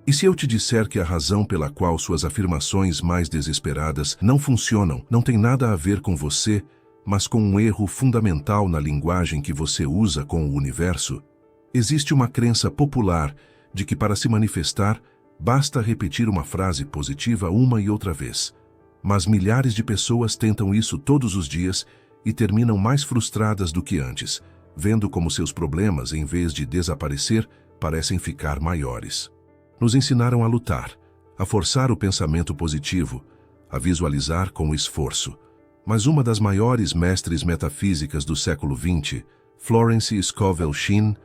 E se eu te disser que a razão pela qual suas afirmações mais desesperadas não funcionam não tem nada a ver com você, mas com um erro fundamental na linguagem que você usa com o universo? Existe uma crença popular de que para se manifestar, basta repetir uma frase positiva uma e outra vez. Mas milhares de pessoas tentam isso todos os dias e terminam mais frustradas do que antes, vendo como seus problemas, em vez de desaparecer, parecem ficar maiores. Nos ensinaram a lutar, a forçar o pensamento positivo, a visualizar com esforço. Mas uma das maiores mestres metafísicas do século XX, Florence Scovel Shinn,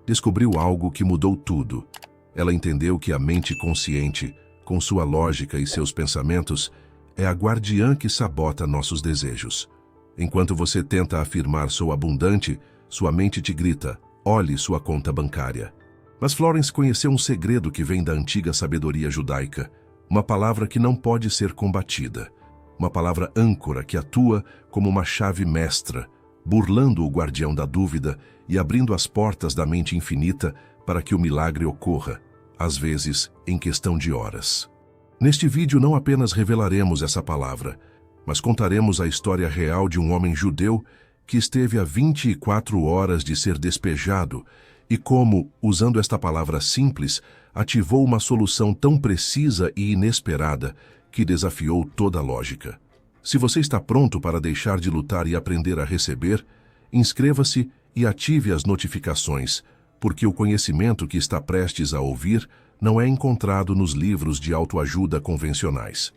descobriu algo que mudou tudo. Ela entendeu que a mente consciente, com sua lógica e seus pensamentos, é a guardiã que sabota nossos desejos. Enquanto você tenta afirmar "sou abundante", sua mente te grita, olhe sua conta bancária. Mas Florence conheceu um segredo que vem da antiga sabedoria judaica, uma palavra que não pode ser combatida, uma palavra âncora que atua como uma chave mestra, burlando o guardião da dúvida e abrindo as portas da mente infinita para que o milagre ocorra, às vezes em questão de horas. Neste vídeo não apenas revelaremos essa palavra, mas contaremos a história real de um homem judeu que esteve a 24 horas de ser despejado e como, usando esta palavra simples, ativou uma solução tão precisa e inesperada que desafiou toda a lógica. Se você está pronto para deixar de lutar e aprender a receber, inscreva-se e ative as notificações, porque o conhecimento que está prestes a ouvir não é encontrado nos livros de autoajuda convencionais.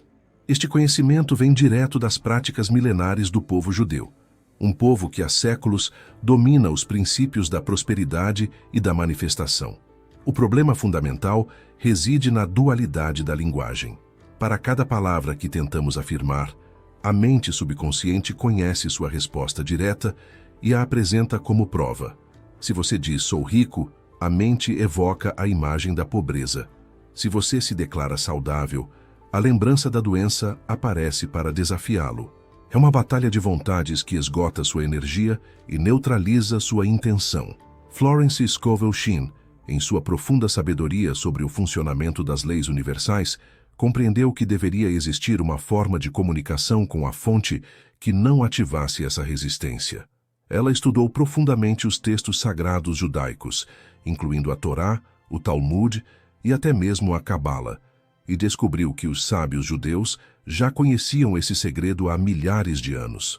Este conhecimento vem direto das práticas milenares do povo judeu, um povo que há séculos domina os princípios da prosperidade e da manifestação. O problema fundamental reside na dualidade da linguagem. Para cada palavra que tentamos afirmar, a mente subconsciente conhece sua resposta direta e a apresenta como prova. Se você diz "sou rico", a mente evoca a imagem da pobreza. Se você se declara saudável, a lembrança da doença aparece para desafiá-lo. É uma batalha de vontades que esgota sua energia e neutraliza sua intenção. Florence Scovel Shinn, em sua profunda sabedoria sobre o funcionamento das leis universais, compreendeu que deveria existir uma forma de comunicação com a fonte que não ativasse essa resistência. Ela estudou profundamente os textos sagrados judaicos, incluindo a Torá, o Talmud e até mesmo a Cabala, e descobriu que os sábios judeus já conheciam esse segredo há milhares de anos.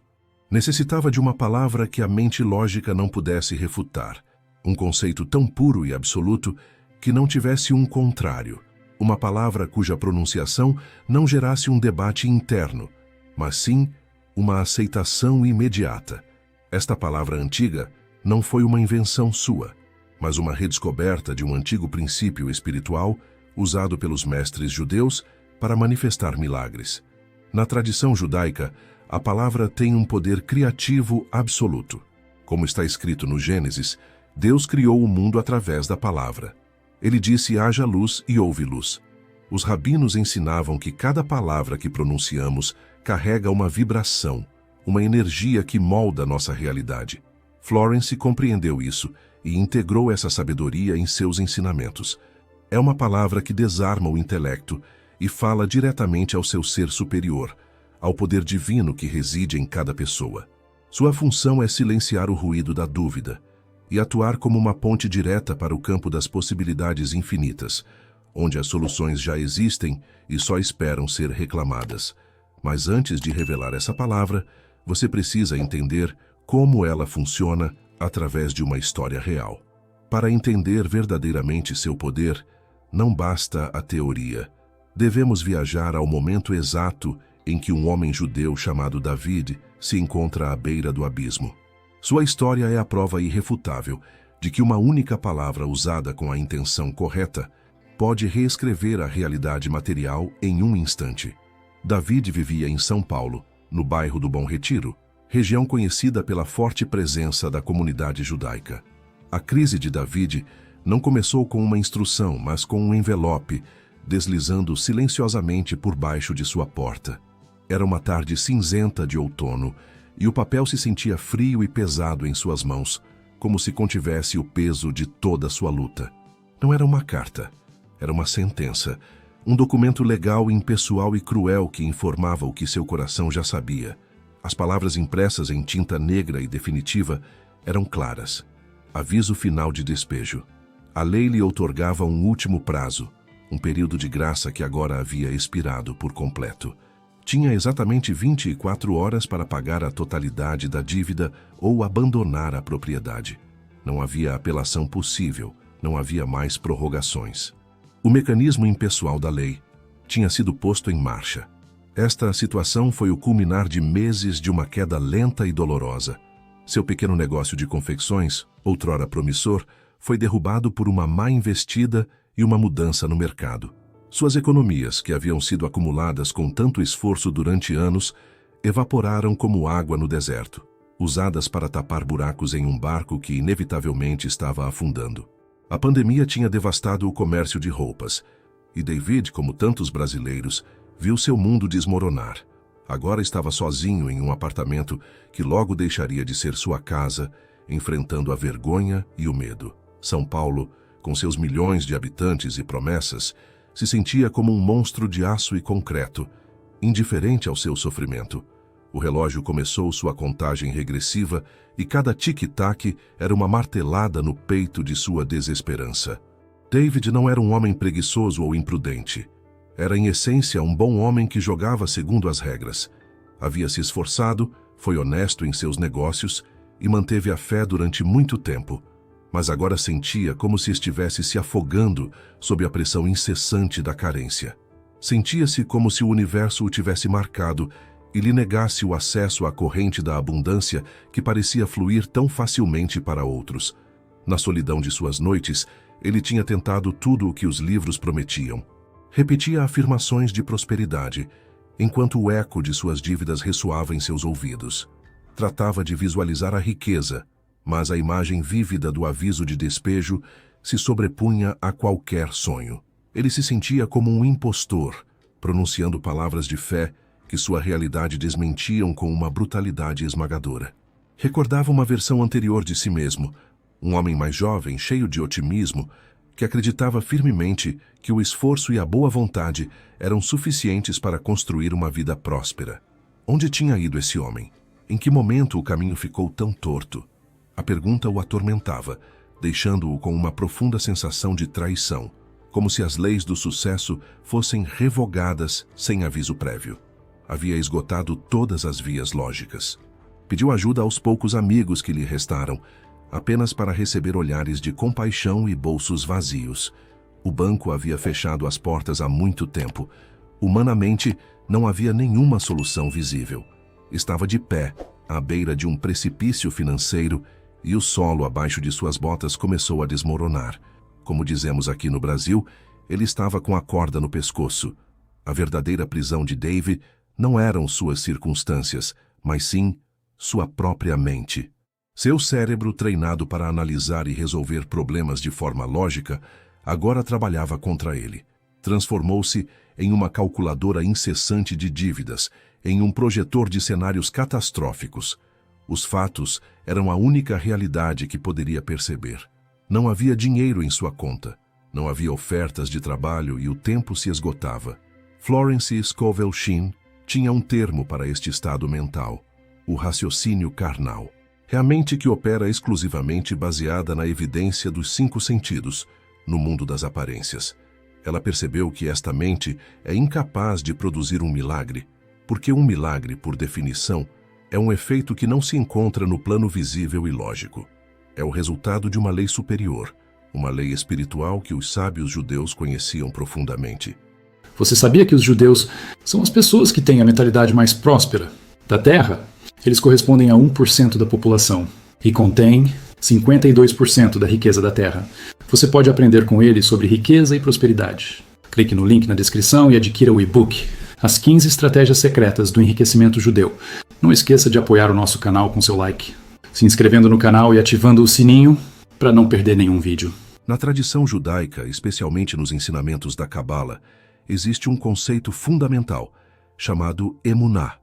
Necessitava de uma palavra que a mente lógica não pudesse refutar, um conceito tão puro e absoluto que não tivesse um contrário, uma palavra cuja pronunciação não gerasse um debate interno, mas sim uma aceitação imediata. Esta palavra antiga não foi uma invenção sua, mas uma redescoberta de um antigo princípio espiritual usado pelos mestres judeus para manifestar milagres. Na tradição judaica, a palavra tem um poder criativo absoluto. Como está escrito no Gênesis, Deus criou o mundo através da palavra. Ele disse: haja luz e houve luz. Os rabinos ensinavam que cada palavra que pronunciamos carrega uma vibração, uma energia que molda nossa realidade. Florence compreendeu isso e integrou essa sabedoria em seus ensinamentos. É uma palavra que desarma o intelecto e fala diretamente ao seu ser superior, ao poder divino que reside em cada pessoa. Sua função é silenciar o ruído da dúvida e atuar como uma ponte direta para o campo das possibilidades infinitas, onde as soluções já existem e só esperam ser reclamadas. Mas antes de revelar essa palavra, você precisa entender como ela funciona através de uma história real. Para entender verdadeiramente seu poder, não basta a teoria. Devemos viajar ao momento exato em que um homem judeu chamado David se encontra à beira do abismo. Sua história é a prova irrefutável de que uma única palavra usada com a intenção correta pode reescrever a realidade material em um instante. David vivia em São Paulo, no bairro do Bom Retiro, região conhecida pela forte presença da comunidade judaica. A crise de David não começou com uma instrução, mas com um envelope deslizando silenciosamente por baixo de sua porta. Era uma tarde cinzenta de outono e o papel se sentia frio e pesado em suas mãos, como se contivesse o peso de toda sua luta. Não era uma carta. Era uma sentença, um documento legal, impessoal e cruel que informava o que seu coração já sabia. As palavras impressas em tinta negra e definitiva eram claras. Aviso final de despejo. A lei lhe outorgava um último prazo, um período de graça que agora havia expirado por completo. Tinha exatamente 24 horas para pagar a totalidade da dívida ou abandonar a propriedade. Não havia apelação possível, não havia mais prorrogações. O mecanismo impessoal da lei tinha sido posto em marcha. Esta situação foi o culminar de meses de uma queda lenta e dolorosa. Seu pequeno negócio de confecções, outrora promissor, foi derrubado por uma má investida e uma mudança no mercado. Suas economias, que haviam sido acumuladas com tanto esforço durante anos, evaporaram como água no deserto, usadas para tapar buracos em um barco que inevitavelmente estava afundando. A pandemia tinha devastado o comércio de roupas, e David, como tantos brasileiros, viu seu mundo desmoronar. Agora estava sozinho em um apartamento que logo deixaria de ser sua casa, enfrentando a vergonha e o medo. São Paulo, com seus milhões de habitantes e promessas, se sentia como um monstro de aço e concreto, indiferente ao seu sofrimento. O relógio começou sua contagem regressiva e cada tic-tac era uma martelada no peito de sua desesperança. David não era um homem preguiçoso ou imprudente. Era, em essência, um bom homem que jogava segundo as regras. Havia se esforçado, foi honesto em seus negócios e manteve a fé durante muito tempo. Mas agora sentia como se estivesse se afogando sob a pressão incessante da carência. Sentia-se como se o universo o tivesse marcado e lhe negasse o acesso à corrente da abundância que parecia fluir tão facilmente para outros. Na solidão de suas noites, ele tinha tentado tudo o que os livros prometiam. Repetia afirmações de prosperidade, enquanto o eco de suas dívidas ressoava em seus ouvidos. Tratava de visualizar a riqueza, mas a imagem vívida do aviso de despejo se sobrepunha a qualquer sonho. Ele se sentia como um impostor, pronunciando palavras de fé que sua realidade desmentiam com uma brutalidade esmagadora. Recordava uma versão anterior de si mesmo, um homem mais jovem, cheio de otimismo, que acreditava firmemente que o esforço e a boa vontade eram suficientes para construir uma vida próspera. Onde tinha ido esse homem? Em que momento o caminho ficou tão torto? A pergunta o atormentava, deixando-o com uma profunda sensação de traição, como se as leis do sucesso fossem revogadas sem aviso prévio. Havia esgotado todas as vias lógicas. Pediu ajuda aos poucos amigos que lhe restaram, apenas para receber olhares de compaixão e bolsos vazios. O banco havia fechado as portas há muito tempo. Humanamente, não havia nenhuma solução visível. Estava de pé, à beira de um precipício financeiro, e o solo abaixo de suas botas começou a desmoronar. Como dizemos aqui no Brasil, ele estava com a corda no pescoço. A verdadeira prisão de Dave não eram suas circunstâncias, mas sim sua própria mente. Seu cérebro, treinado para analisar e resolver problemas de forma lógica, agora trabalhava contra ele. Transformou-se em uma calculadora incessante de dívidas, em um projetor de cenários catastróficos. Os fatos eram a única realidade que poderia perceber. Não havia dinheiro em sua conta, não havia ofertas de trabalho e o tempo se esgotava. Florence Scovel Shinn tinha um termo para este estado mental: o raciocínio carnal. É a mente que opera exclusivamente baseada na evidência dos 5 sentidos, no mundo das aparências. Ela percebeu que esta mente é incapaz de produzir um milagre, porque um milagre, por definição, é um efeito que não se encontra no plano visível e lógico. É o resultado de uma lei superior, uma lei espiritual que os sábios judeus conheciam profundamente. Você sabia que os judeus são as pessoas que têm a mentalidade mais próspera da Terra? Eles correspondem a 1% da população e contêm 52% da riqueza da Terra. Você pode aprender com eles sobre riqueza e prosperidade. Clique no link na descrição e adquira o e-book As 15 Estratégias Secretas do Enriquecimento Judeu. Não esqueça de apoiar o nosso canal com seu like, se inscrevendo no canal e ativando o sininho para não perder nenhum vídeo. Na tradição judaica, especialmente nos ensinamentos da Cabala, existe um conceito fundamental, chamado emuná,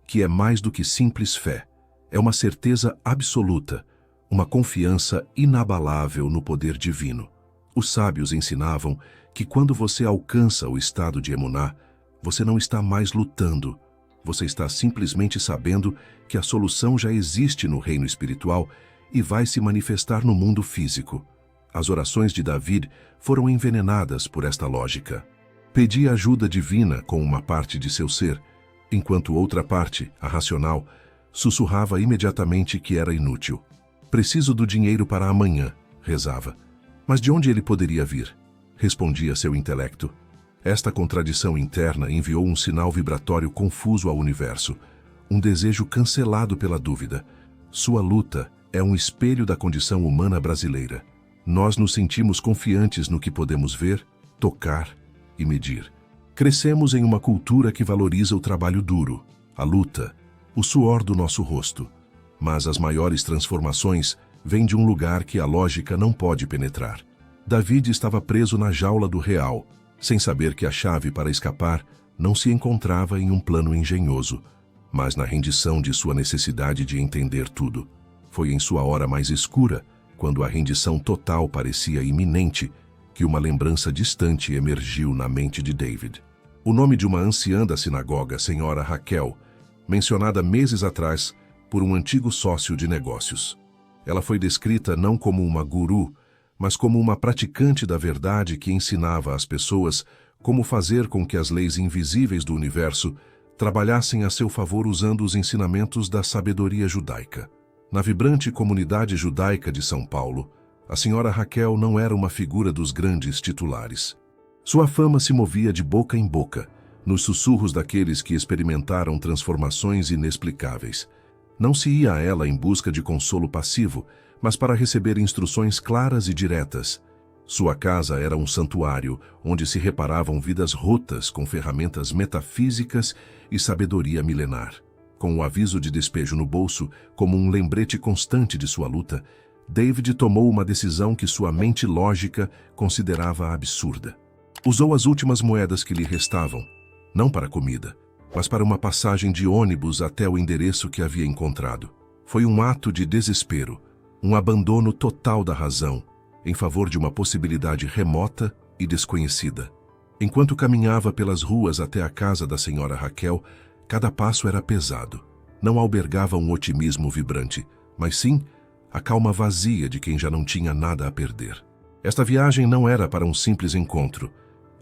que é mais do que simples fé. É uma certeza absoluta, uma confiança inabalável no poder divino. Os sábios ensinavam que quando você alcança o estado de emuná, você não está mais lutando. Você está simplesmente sabendo que a solução já existe no reino espiritual e vai se manifestar no mundo físico. As orações de David foram envenenadas por esta lógica. Pedia ajuda divina com uma parte de seu ser, enquanto outra parte, a racional, sussurrava imediatamente que era inútil. Preciso do dinheiro para amanhã, rezava. Mas de onde ele poderia vir? Respondia seu intelecto. Esta contradição interna enviou um sinal vibratório confuso ao universo, um desejo cancelado pela dúvida. Sua luta é um espelho da condição humana brasileira. Nós nos sentimos confiantes no que podemos ver, tocar e medir. Crescemos em uma cultura que valoriza o trabalho duro, a luta, o suor do nosso rosto. Mas as maiores transformações vêm de um lugar que a lógica não pode penetrar. David estava preso na jaula do real, sem saber que a chave para escapar não se encontrava em um plano engenhoso, mas na rendição de sua necessidade de entender tudo. Foi em sua hora mais escura, quando a rendição total parecia iminente, que uma lembrança distante emergiu na mente de David. O nome de uma anciã da sinagoga, senhora Raquel, mencionada meses atrás por um antigo sócio de negócios. Ela foi descrita não como uma guru, mas como uma praticante da verdade que ensinava às pessoas como fazer com que as leis invisíveis do universo trabalhassem a seu favor usando os ensinamentos da sabedoria judaica. Na vibrante comunidade judaica de São Paulo, a senhora Raquel não era uma figura dos grandes titulares. Sua fama se movia de boca em boca, nos sussurros daqueles que experimentaram transformações inexplicáveis. Não se ia a ela em busca de consolo passivo, mas para receber instruções claras e diretas. Sua casa era um santuário, onde se reparavam vidas rotas com ferramentas metafísicas e sabedoria milenar. Com o aviso de despejo no bolso, como um lembrete constante de sua luta, David tomou uma decisão que sua mente lógica considerava absurda. Usou as últimas moedas que lhe restavam, não para comida, mas para uma passagem de ônibus até o endereço que havia encontrado. Foi um ato de desespero, um abandono total da razão, em favor de uma possibilidade remota e desconhecida. Enquanto caminhava pelas ruas até a casa da senhora Raquel, cada passo era pesado. Não albergava um otimismo vibrante, mas sim a calma vazia de quem já não tinha nada a perder. Esta viagem não era para um simples encontro.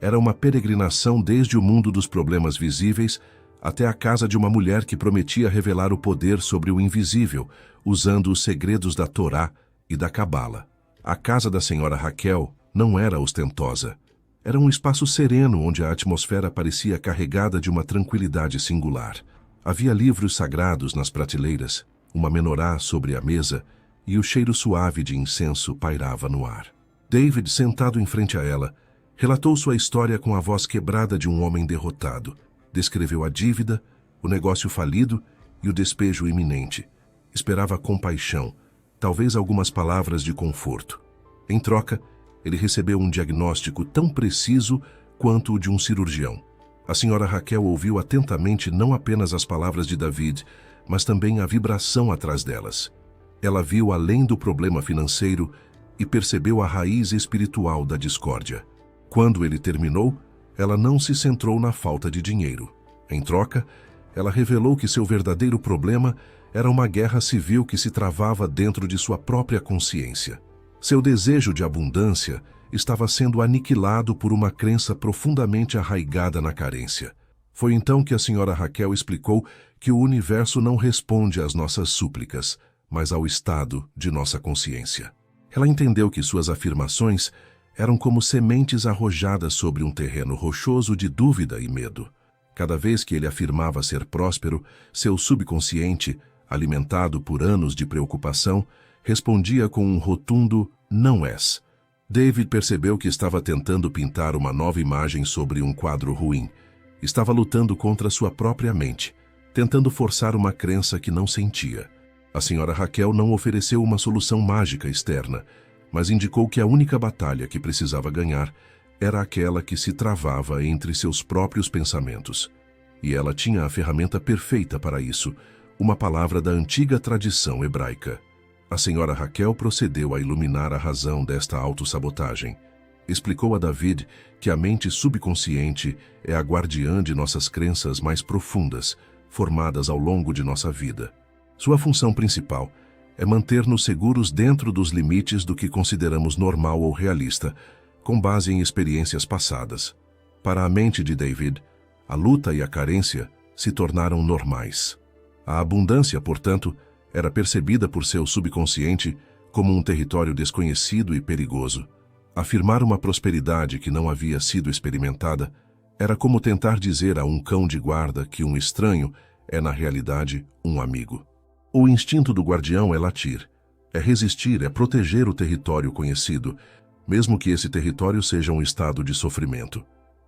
Era uma peregrinação desde o mundo dos problemas visíveis até a casa de uma mulher que prometia revelar o poder sobre o invisível, usando os segredos da Torá e da Cabala. A casa da senhora Raquel não era ostentosa. Era um espaço sereno onde a atmosfera parecia carregada de uma tranquilidade singular. Havia livros sagrados nas prateleiras, uma menorá sobre a mesa e o cheiro suave de incenso pairava no ar. David, sentado em frente a ela, relatou sua história com a voz quebrada de um homem derrotado. Descreveu a dívida, o negócio falido e o despejo iminente. Esperava compaixão, talvez algumas palavras de conforto. Em troca, ele recebeu um diagnóstico tão preciso quanto o de um cirurgião. A senhora Raquel ouviu atentamente não apenas as palavras de David, mas também a vibração atrás delas. Ela viu além do problema financeiro e percebeu a raiz espiritual da discórdia. Quando ele terminou, ela não se centrou na falta de dinheiro. Em troca, ela revelou que seu verdadeiro problema era uma guerra civil que se travava dentro de sua própria consciência. Seu desejo de abundância estava sendo aniquilado por uma crença profundamente arraigada na carência. Foi então que a senhora Raquel explicou que o universo não responde às nossas súplicas, mas ao estado de nossa consciência. Ela entendeu que suas afirmações eram como sementes arrojadas sobre um terreno rochoso de dúvida e medo. Cada vez que ele afirmava ser próspero, seu subconsciente, alimentado por anos de preocupação, respondia com um rotundo "não és". David percebeu que estava tentando pintar uma nova imagem sobre um quadro ruim. Estava lutando contra sua própria mente, tentando forçar uma crença que não sentia. A senhora Raquel não ofereceu uma solução mágica externa, mas indicou que a única batalha que precisava ganhar era aquela que se travava entre seus próprios pensamentos. E ela tinha a ferramenta perfeita para isso, uma palavra da antiga tradição hebraica. A senhora Raquel procedeu a iluminar a razão desta autossabotagem. Explicou a David que a mente subconsciente é a guardiã de nossas crenças mais profundas, formadas ao longo de nossa vida. Sua função principal é manter-nos seguros dentro dos limites do que consideramos normal ou realista, com base em experiências passadas. Para a mente de David, a luta e a carência se tornaram normais. A abundância, portanto, era percebida por seu subconsciente como um território desconhecido e perigoso. Afirmar uma prosperidade que não havia sido experimentada era como tentar dizer a um cão de guarda que um estranho é, na realidade, um amigo. O instinto do guardião é latir, é resistir, é proteger o território conhecido, mesmo que esse território seja um estado de sofrimento.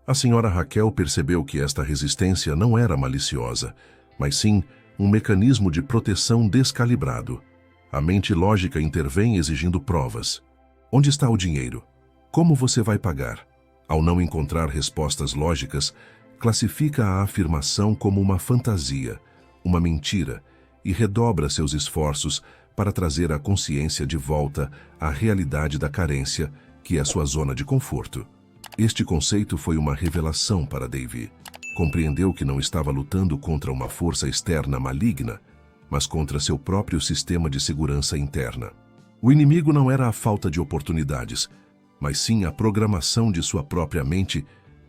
A senhora Raquel percebeu que esta resistência não era maliciosa, mas sim um mecanismo de proteção descalibrado. A mente lógica intervém exigindo provas. Onde está o dinheiro? Como você vai pagar? Ao não encontrar respostas lógicas, classifica a afirmação como uma fantasia, uma mentira, e redobra seus esforços para trazer a consciência de volta à realidade da carência, que é sua zona de conforto. Este conceito foi uma revelação para David. Compreendeu que não estava lutando contra uma força externa maligna, mas contra seu próprio sistema de segurança interna. O inimigo não era a falta de oportunidades, mas sim a programação de sua própria mente,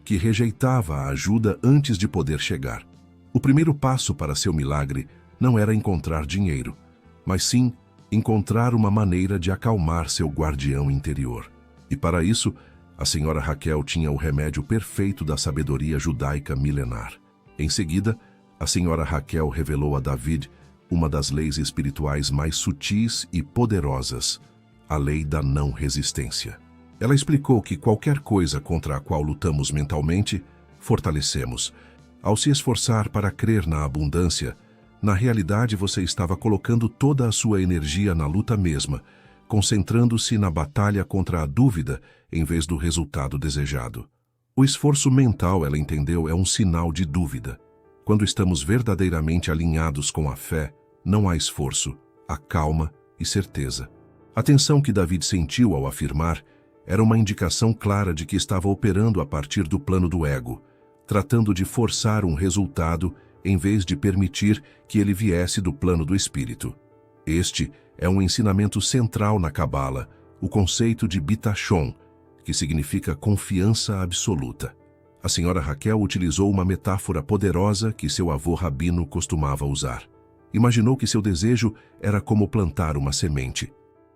que rejeitava a ajuda antes de poder chegar. O primeiro passo para seu milagre não era encontrar dinheiro, mas sim encontrar uma maneira de acalmar seu guardião interior. E para isso, a senhora Raquel tinha o remédio perfeito da sabedoria judaica milenar. Em seguida, a senhora Raquel revelou a David uma das leis espirituais mais sutis e poderosas, a lei da não resistência. Ela explicou que qualquer coisa contra a qual lutamos mentalmente, fortalecemos. Ao se esforçar para crer na abundância, na realidade você estava colocando toda a sua energia na luta mesma, concentrando-se na batalha contra a dúvida em vez do resultado desejado. O esforço mental, ela entendeu, é um sinal de dúvida. Quando estamos verdadeiramente alinhados com a fé, não há esforço, há calma e certeza. A tensão que David sentiu ao afirmar era uma indicação clara de que estava operando a partir do plano do ego, tratando de forçar um resultado em vez de permitir que ele viesse do plano do espírito. Este é um ensinamento central na Cabala, o conceito de Bitachon, que significa confiança absoluta. A senhora Raquel utilizou uma metáfora poderosa que seu avô rabino costumava usar. Imaginou que seu desejo era como plantar uma semente.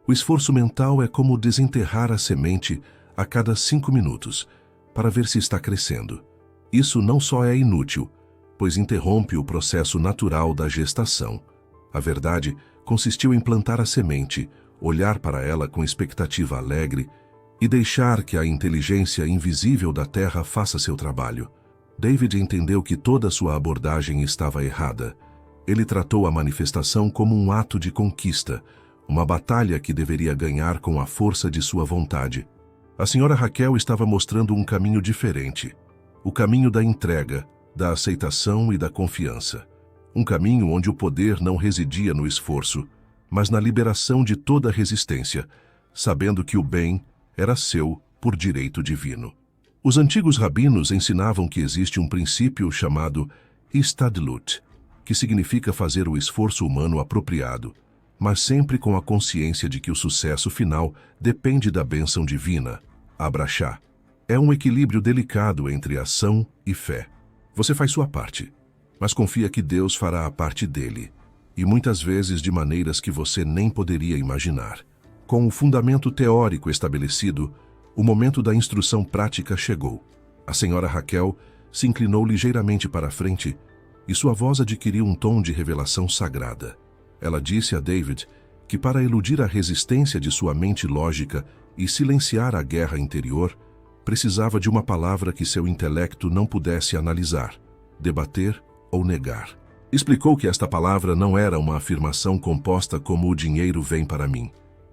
O esforço mental é como desenterrar a semente a cada 5 minutos, para ver se está crescendo. Isso não só é inútil, pois interrompe o processo natural da gestação. A verdade consistiu em plantar a semente, olhar para ela com expectativa alegre e deixar que a inteligência invisível da terra faça seu trabalho. David entendeu que toda sua abordagem estava errada. Ele tratou a manifestação como um ato de conquista, uma batalha que deveria ganhar com a força de sua vontade. A senhora Raquel estava mostrando um caminho diferente, o caminho da entrega, da aceitação e da confiança. Um caminho onde o poder não residia no esforço, mas na liberação de toda resistência, sabendo que o bem era seu por direito divino. Os antigos rabinos ensinavam que existe um princípio chamado Istadlut, que significa fazer o esforço humano apropriado, mas sempre com a consciência de que o sucesso final depende da bênção divina, Abrachá. É um equilíbrio delicado entre ação e fé. Você faz sua parte, mas confia que Deus fará a parte dele, e muitas vezes de maneiras que você nem poderia imaginar. Com o fundamento teórico estabelecido, o momento da instrução prática chegou. A senhora Raquel se inclinou ligeiramente para a frente e sua voz adquiriu um tom de revelação sagrada. Ela disse a David que para eludir a resistência de sua mente lógica e silenciar a guerra interior, precisava de uma palavra que seu intelecto não pudesse analisar, debater ou negar. Explicou que esta palavra não era uma afirmação composta como o dinheiro vem para mim.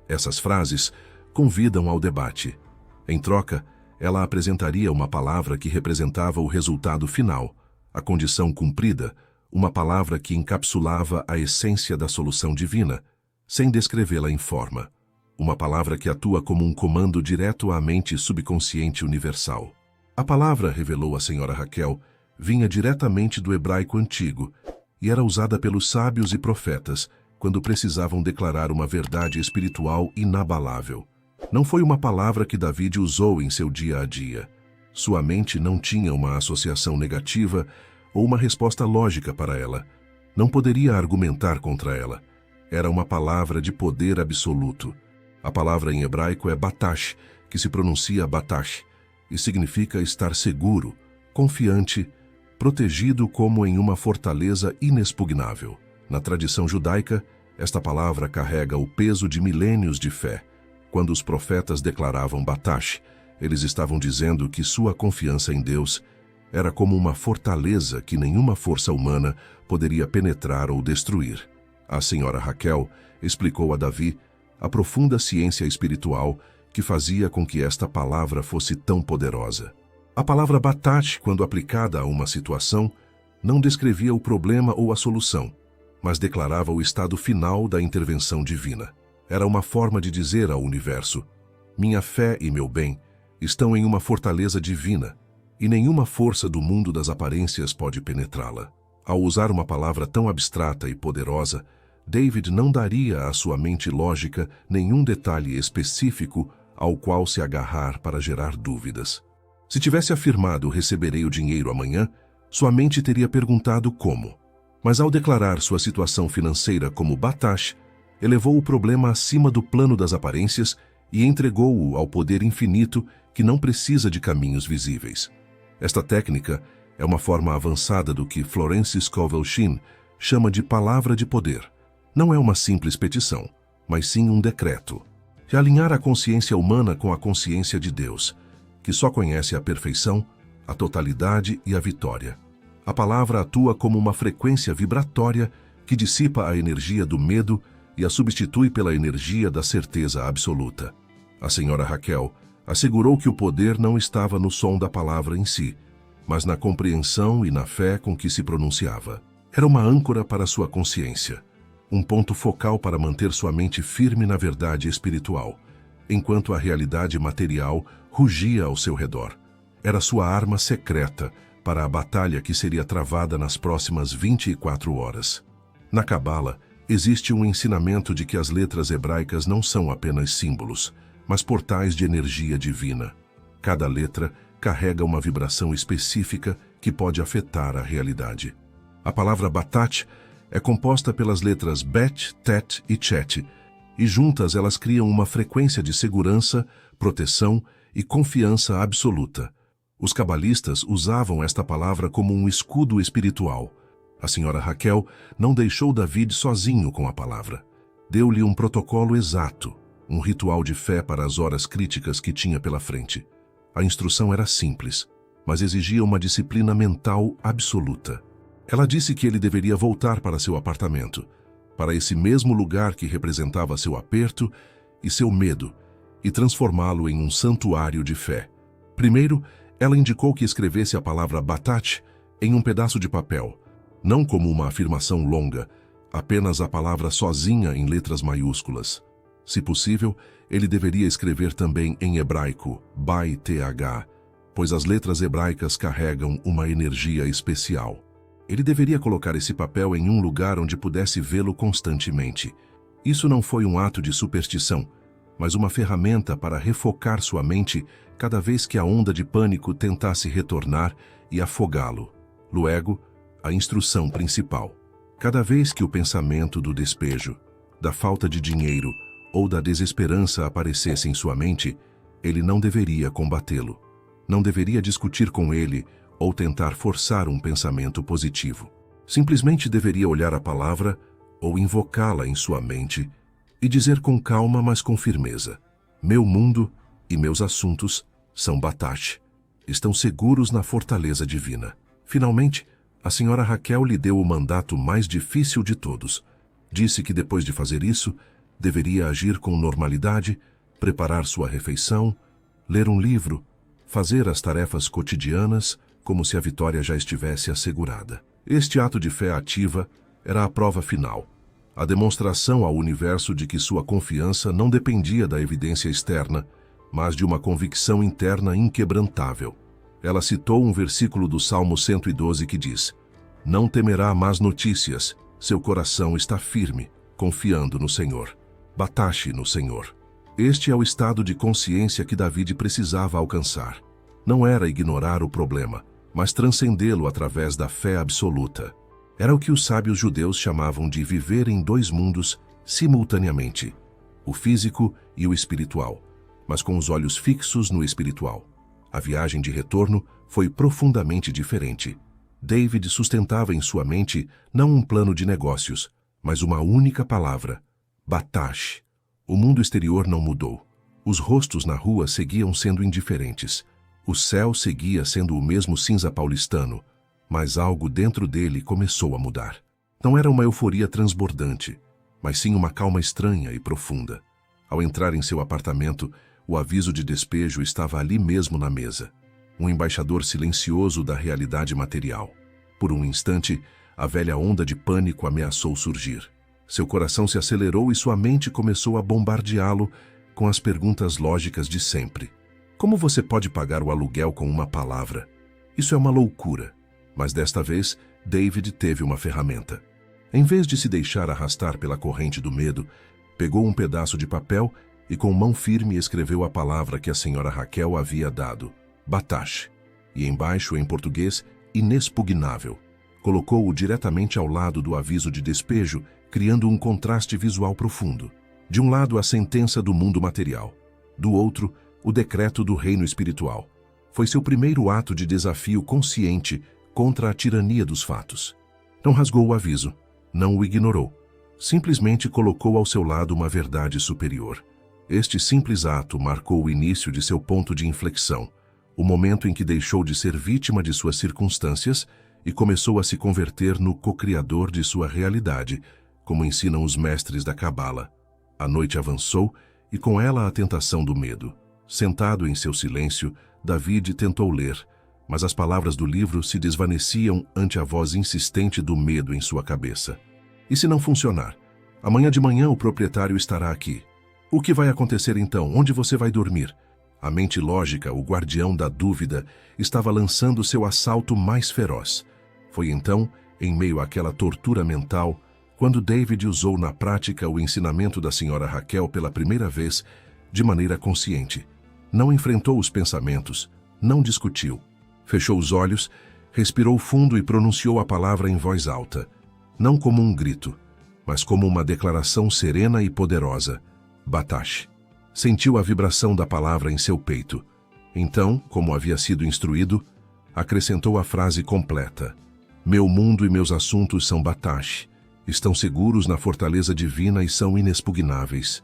Essas frases convidam ao debate. Em troca, ela apresentaria uma palavra que representava o resultado final, a condição cumprida, uma palavra que encapsulava a essência da solução divina, sem descrevê-la em forma. uma palavra que atua como um comando direto à mente subconsciente universal. A palavra, revelou a senhora Raquel, vinha diretamente do hebraico antigo e era usada pelos sábios e profetas quando precisavam declarar uma verdade espiritual inabalável. Não foi uma palavra que David usou em seu dia a dia. Sua mente não tinha uma associação negativa ou uma resposta lógica para ela. Não poderia argumentar contra ela. Era uma palavra de poder absoluto. A palavra em hebraico é batash, que se pronuncia batash, e significa estar seguro, confiante, protegido como em uma fortaleza inexpugnável. Na tradição judaica, esta palavra carrega o peso de milênios de fé. Quando os profetas declaravam batash, eles estavam dizendo que sua confiança em Deus era como uma fortaleza que nenhuma força humana poderia penetrar ou destruir. A senhora Raquel explicou a Davi a profunda ciência espiritual que fazia com que esta palavra fosse tão poderosa. A palavra batash, quando aplicada a uma situação, não descrevia o problema ou a solução, mas declarava o estado final da intervenção divina. Era uma forma de dizer ao universo: minha fé e meu bem estão em uma fortaleza divina, e nenhuma força do mundo das aparências pode penetrá-la. Ao usar uma palavra tão abstrata e poderosa, David não daria à sua mente lógica nenhum detalhe específico ao qual se agarrar para gerar dúvidas. Se tivesse afirmado receberei o dinheiro amanhã, sua mente teria perguntado como. Mas ao declarar sua situação financeira como batash, elevou o problema acima do plano das aparências e entregou-o ao poder infinito que não precisa de caminhos visíveis. Esta técnica é uma forma avançada do que Florence Scovel Shinn chama de palavra de poder. Não é uma simples petição, mas sim um decreto. Realinhar a consciência humana com a consciência de Deus, que só conhece a perfeição, a totalidade e a vitória. A palavra atua como uma frequência vibratória que dissipa a energia do medo e a substitui pela energia da certeza absoluta. A senhora Raquel assegurou que o poder não estava no som da palavra em si, mas na compreensão e na fé com que se pronunciava. Era uma âncora para sua consciência, um ponto focal para manter sua mente firme na verdade espiritual, enquanto a realidade material rugia ao seu redor. Era sua arma secreta para a batalha que seria travada nas próximas 24 horas. Na Cabala, existe um ensinamento de que as letras hebraicas não são apenas símbolos, mas portais de energia divina. Cada letra carrega uma vibração específica que pode afetar a realidade. A palavra batat é composta pelas letras bet, tet e chet, e juntas elas criam uma frequência de segurança, proteção e confiança absoluta. Os cabalistas usavam esta palavra como um escudo espiritual. A senhora Raquel não deixou David sozinho com a palavra. Deu-lhe um protocolo exato, um ritual de fé para as horas críticas que tinha pela frente. A instrução era simples, mas exigia uma disciplina mental absoluta. Ela disse que ele deveria voltar para seu apartamento, para esse mesmo lugar que representava seu aperto e seu medo, e transformá-lo em um santuário de fé. Primeiro, ela indicou que escrevesse a palavra batat em um pedaço de papel, não como uma afirmação longa, apenas a palavra sozinha em letras maiúsculas. Se possível, ele deveria escrever também em hebraico, bai-th, pois as letras hebraicas carregam uma energia especial. Ele deveria colocar esse papel em um lugar onde pudesse vê-lo constantemente. Isso não foi um ato de superstição, mas uma ferramenta para refocar sua mente cada vez que a onda de pânico tentasse retornar e afogá-lo. Luego, a instrução principal. Cada vez que o pensamento do despejo, da falta de dinheiro ou da desesperança aparecesse em sua mente, ele não deveria combatê-lo. Não deveria discutir com ele ou tentar forçar um pensamento positivo. Simplesmente deveria olhar a palavra ou invocá-la em sua mente e dizer com calma, mas com firmeza: meu mundo e meus assuntos são batat, estão seguros na fortaleza divina. Finalmente, a senhora Raquel lhe deu o mandato mais difícil de todos. Disse que depois de fazer isso, deveria agir com normalidade, preparar sua refeição, ler um livro, fazer as tarefas cotidianas, como se a vitória já estivesse assegurada. Este ato de fé ativa era a prova final. a demonstração ao universo de que sua confiança não dependia da evidência externa, mas de uma convicção interna inquebrantável. Ela citou um versículo do Salmo 112 que diz: "Não temerá más notícias, seu coração está firme, confiando no Senhor. Batache no Senhor." Este é o estado de consciência que David precisava alcançar. Não era ignorar o problema, mas transcendê-lo através da fé absoluta. Era o que os sábios judeus chamavam de viver em dois mundos simultaneamente, o físico e o espiritual, mas com os olhos fixos no espiritual. A viagem de retorno foi profundamente diferente. David sustentava em sua mente não um plano de negócios, mas uma única palavra: Batache. O mundo exterior não mudou. Os rostos na rua seguiam sendo indiferentes. O céu seguia sendo o mesmo cinza paulistano, mas algo dentro dele começou a mudar. Não era uma euforia transbordante, mas sim uma calma estranha e profunda. Ao entrar em seu apartamento, o aviso de despejo estava ali mesmo na mesa. Um embaixador silencioso da realidade material. Por um instante, a velha onda de pânico ameaçou surgir. Seu coração se acelerou e sua mente começou a bombardeá-lo com as perguntas lógicas de sempre. Como você pode pagar o aluguel com uma palavra? Isso é uma loucura. Mas desta vez, David teve uma ferramenta. Em vez de se deixar arrastar pela corrente do medo, pegou um pedaço de papel e com mão firme escreveu a palavra que a senhora Raquel havia dado: Batache. E embaixo, em português, inexpugnável. Colocou-o diretamente ao lado do aviso de despejo, criando um contraste visual profundo. De um lado, a sentença do mundo material. Do outro, o decreto do reino espiritual. Foi seu primeiro ato de desafio consciente contra a tirania dos fatos. Não rasgou o aviso, não o ignorou. Simplesmente colocou ao seu lado uma verdade superior. Este simples ato marcou o início de seu ponto de inflexão, o momento em que deixou de ser vítima de suas circunstâncias e começou a se converter no co-criador de sua realidade, como ensinam os mestres da Cabala. A noite avançou e com ela a tentação do medo. Sentado em seu silêncio, David tentou ler, mas as palavras do livro se desvaneciam ante a voz insistente do medo em sua cabeça. E se não funcionar? Amanhã de manhã o proprietário estará aqui. O que vai acontecer então? Onde você vai dormir? A mente lógica, o guardião da dúvida, estava lançando seu assalto mais feroz. Foi então, em meio àquela tortura mental, quando David usou na prática o ensinamento da senhora Raquel pela primeira vez, de maneira consciente. Não enfrentou os pensamentos, não discutiu. Fechou os olhos, respirou fundo e pronunciou a palavra em voz alta, não como um grito, mas como uma declaração serena e poderosa: Batache. Sentiu a vibração da palavra em seu peito. Então, como havia sido instruído, acrescentou a frase completa: Meu mundo e meus assuntos são Batache. Estão seguros na fortaleza divina e são inexpugnáveis.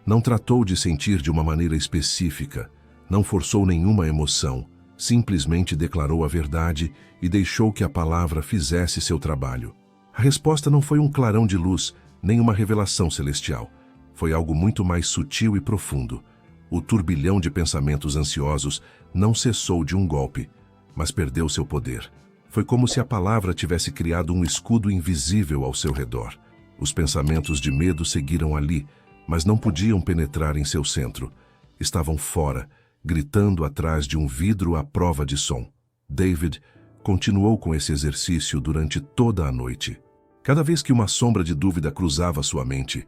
Não tratou de sentir de uma maneira específica, não forçou nenhuma emoção, simplesmente declarou a verdade e deixou que a palavra fizesse seu trabalho. A resposta não foi um clarão de luz, nem uma revelação celestial. Foi algo muito mais sutil e profundo. O turbilhão de pensamentos ansiosos não cessou de um golpe, mas perdeu seu poder. Foi como se a palavra tivesse criado um escudo invisível ao seu redor. Os pensamentos de medo seguiram ali, mas não podiam penetrar em seu centro. Estavam fora, gritando atrás de um vidro à prova de som. David continuou com esse exercício durante toda a noite. Cada vez que uma sombra de dúvida cruzava sua mente,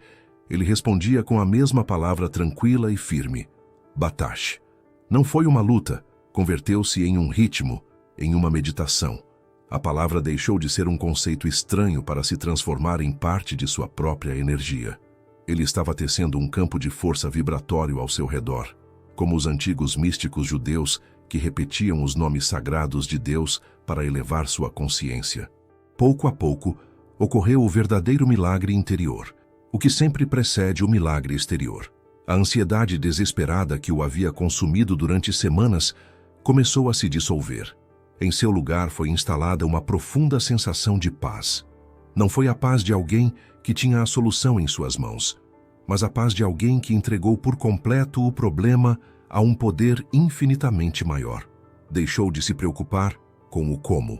ele respondia com a mesma palavra tranquila e firme: Batache. Não foi uma luta, converteu-se em um ritmo, em uma meditação. A palavra deixou de ser um conceito estranho para se transformar em parte de sua própria energia. Ele estava tecendo um campo de força vibratório ao seu redor, como os antigos místicos judeus que repetiam os nomes sagrados de Deus para elevar sua consciência. Pouco a pouco, ocorreu o verdadeiro milagre interior, o que sempre precede o milagre exterior. A ansiedade desesperada que o havia consumido durante semanas começou a se dissolver. Em seu lugar foi instalada uma profunda sensação de paz. Não foi a paz de alguém que tinha a solução em suas mãos, mas a paz de alguém que entregou por completo o problema a um poder infinitamente maior. Deixou de se preocupar com o como.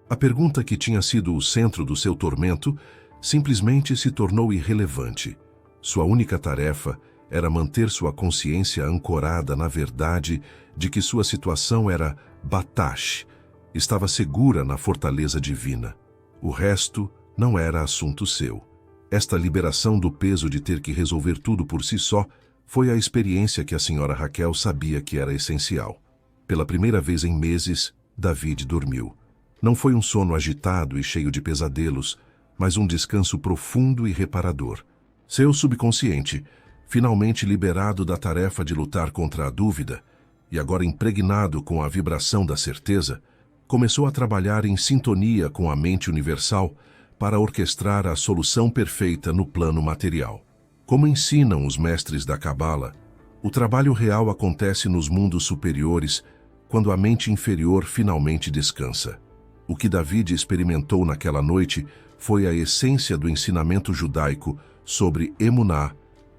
A pergunta que tinha sido o centro do seu tormento simplesmente se tornou irrelevante. Sua única tarefa era manter sua consciência ancorada na verdade de que sua situação era batash, estava segura na fortaleza divina. O resto não era assunto seu. Esta liberação do peso de ter que resolver tudo por si só foi a experiência que a senhora Raquel sabia que era essencial. Pela primeira vez em meses, David dormiu. Não foi um sono agitado e cheio de pesadelos, mas um descanso profundo e reparador. Seu subconsciente, finalmente liberado da tarefa de lutar contra a dúvida, e agora impregnado com a vibração da certeza, começou a trabalhar em sintonia com a mente universal para orquestrar a solução perfeita no plano material. Como ensinam os mestres da Cabala, o trabalho real acontece nos mundos superiores quando a mente inferior finalmente descansa. O que David experimentou naquela noite foi a essência do ensinamento judaico sobre Emuná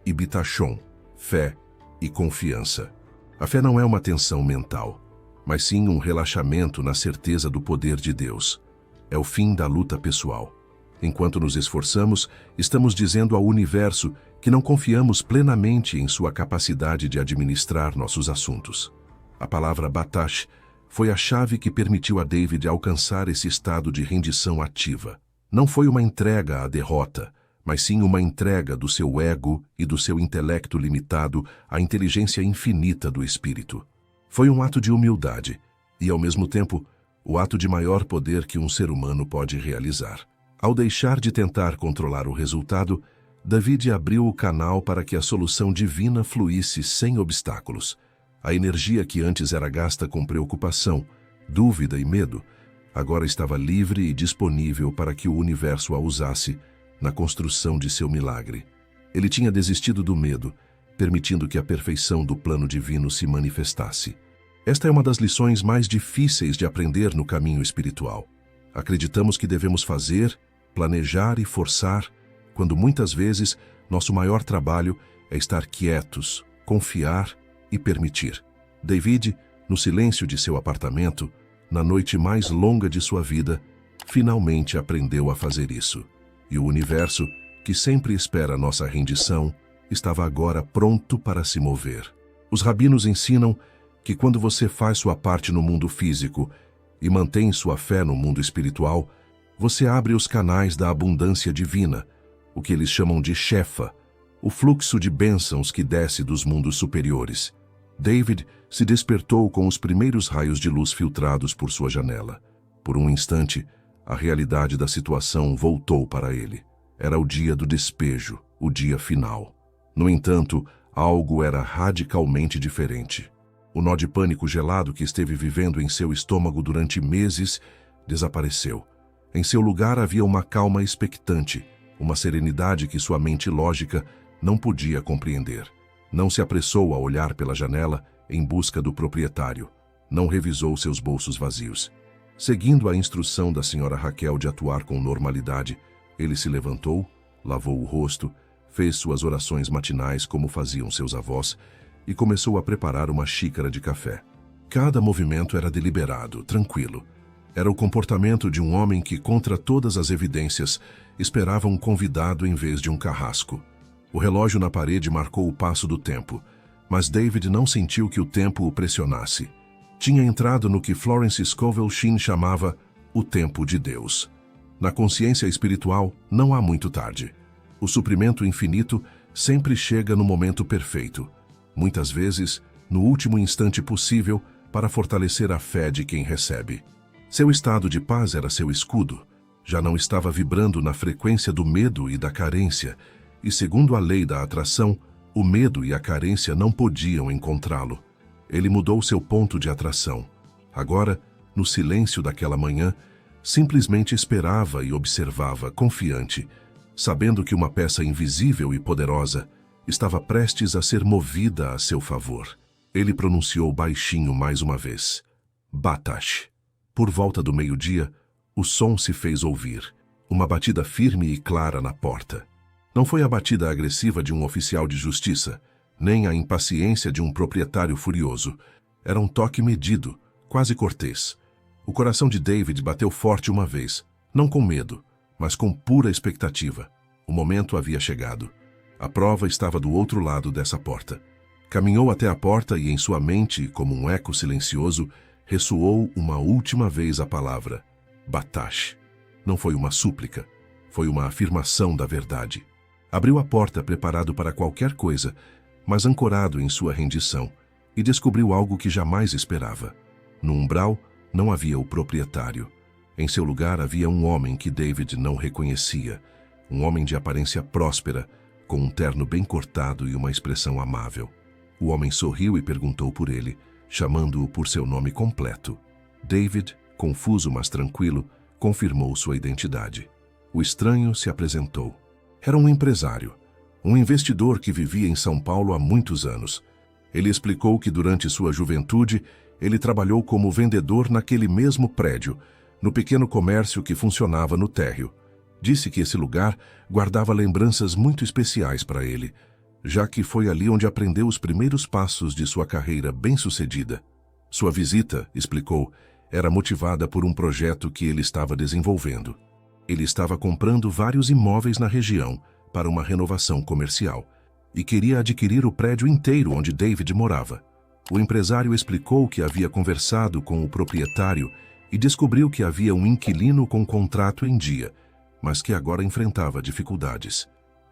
e Bitachon, fé e confiança. A fé não é uma tensão mental, mas sim um relaxamento na certeza do poder de Deus. É o fim da luta pessoal. Enquanto nos esforçamos, estamos dizendo ao universo que não confiamos plenamente em sua capacidade de administrar nossos assuntos. A palavra batash foi a chave que permitiu a David alcançar esse estado de rendição ativa. Não foi uma entrega à derrota, mas sim uma entrega do seu ego e do seu intelecto limitado à inteligência infinita do espírito. Foi um ato de humildade e, ao mesmo tempo, o ato de maior poder que um ser humano pode realizar. Ao deixar de tentar controlar o resultado, David abriu o canal para que a solução divina fluísse sem obstáculos. A energia que antes era gasta com preocupação, dúvida e medo, agora estava livre e disponível para que o universo a usasse na construção de seu milagre. Ele tinha desistido do medo, permitindo que a perfeição do plano divino se manifestasse. Esta é uma das lições mais difíceis de aprender no caminho espiritual. Acreditamos que devemos fazer, planejar e forçar, quando muitas vezes nosso maior trabalho é estar quietos, confiar e permitir. David, no silêncio de seu apartamento, na noite mais longa de sua vida, finalmente aprendeu a fazer isso. E o universo, que sempre espera nossa rendição, estava agora pronto para se mover. Os rabinos ensinam que quando você faz sua parte no mundo físico e mantém sua fé no mundo espiritual, você abre os canais da abundância divina, o que eles chamam de shefa, o fluxo de bênçãos que desce dos mundos superiores. David se despertou com os primeiros raios de luz filtrados por sua janela. Por um instante, a realidade da situação voltou para ele. Era o dia do despejo, o dia final. No entanto, algo era radicalmente diferente. O nó de pânico gelado que esteve vivendo em seu estômago durante meses desapareceu. Em seu lugar havia uma calma expectante, uma serenidade que sua mente lógica não podia compreender. Não se apressou a olhar pela janela em busca do proprietário. Não revisou seus bolsos vazios. Seguindo a instrução da senhora Raquel de atuar com normalidade, ele se levantou, lavou o rosto, fez suas orações matinais como faziam seus avós e começou a preparar uma xícara de café. Cada movimento era deliberado, tranquilo. Era o comportamento de um homem que, contra todas as evidências, esperava um convidado em vez de um carrasco. O relógio na parede marcou o passo do tempo, mas David não sentiu que o tempo o pressionasse. Tinha entrado no que Florence Scovel Shinn chamava o tempo de Deus. Na consciência espiritual, não há muito tarde. O suprimento infinito sempre chega no momento perfeito, muitas vezes no último instante possível para fortalecer a fé de quem recebe. Seu estado de paz era seu escudo. Já não estava vibrando na frequência do medo e da carência, e segundo a lei da atração, o medo e a carência não podiam encontrá-lo. Ele mudou seu ponto de atração. Agora, no silêncio daquela manhã, simplesmente esperava e observava, confiante, sabendo que uma peça invisível e poderosa estava prestes a ser movida a seu favor. Ele pronunciou baixinho mais uma vez: Batash. Por volta do meio-dia, o som se fez ouvir. Uma batida firme e clara na porta. Não foi a batida agressiva de um oficial de justiça, nem a impaciência de um proprietário furioso. Era um toque medido, quase cortês. O coração de David bateu forte uma vez, não com medo, mas com pura expectativa. O momento havia chegado. A prova estava do outro lado dessa porta. Caminhou até a porta e em sua mente, como um eco silencioso, ressoou uma última vez a palavra Batash. Não foi uma súplica, foi uma afirmação da verdade. Abriu a porta preparado para qualquer coisa, mas ancorado em sua rendição, e descobriu algo que jamais esperava. No umbral não havia o proprietário. Em seu lugar havia um homem que David não reconhecia, um homem de aparência próspera, com um terno bem cortado e uma expressão amável. O homem sorriu e perguntou por ele, chamando-o por seu nome completo. David, confuso mas tranquilo, confirmou sua identidade. O estranho se apresentou. Era um empresário, um investidor que vivia em São Paulo há muitos anos. Ele explicou que durante sua juventude ele trabalhou como vendedor naquele mesmo prédio, no pequeno comércio que funcionava no térreo. Disse que esse lugar guardava lembranças muito especiais para ele, já que foi ali onde aprendeu os primeiros passos de sua carreira bem-sucedida. Sua visita, explicou, era motivada por um projeto que ele estava desenvolvendo. Ele estava comprando vários imóveis na região para uma renovação comercial e queria adquirir o prédio inteiro onde David morava. O empresário explicou que havia conversado com o proprietário e descobriu que havia um inquilino com contrato em dia, mas que agora enfrentava dificuldades.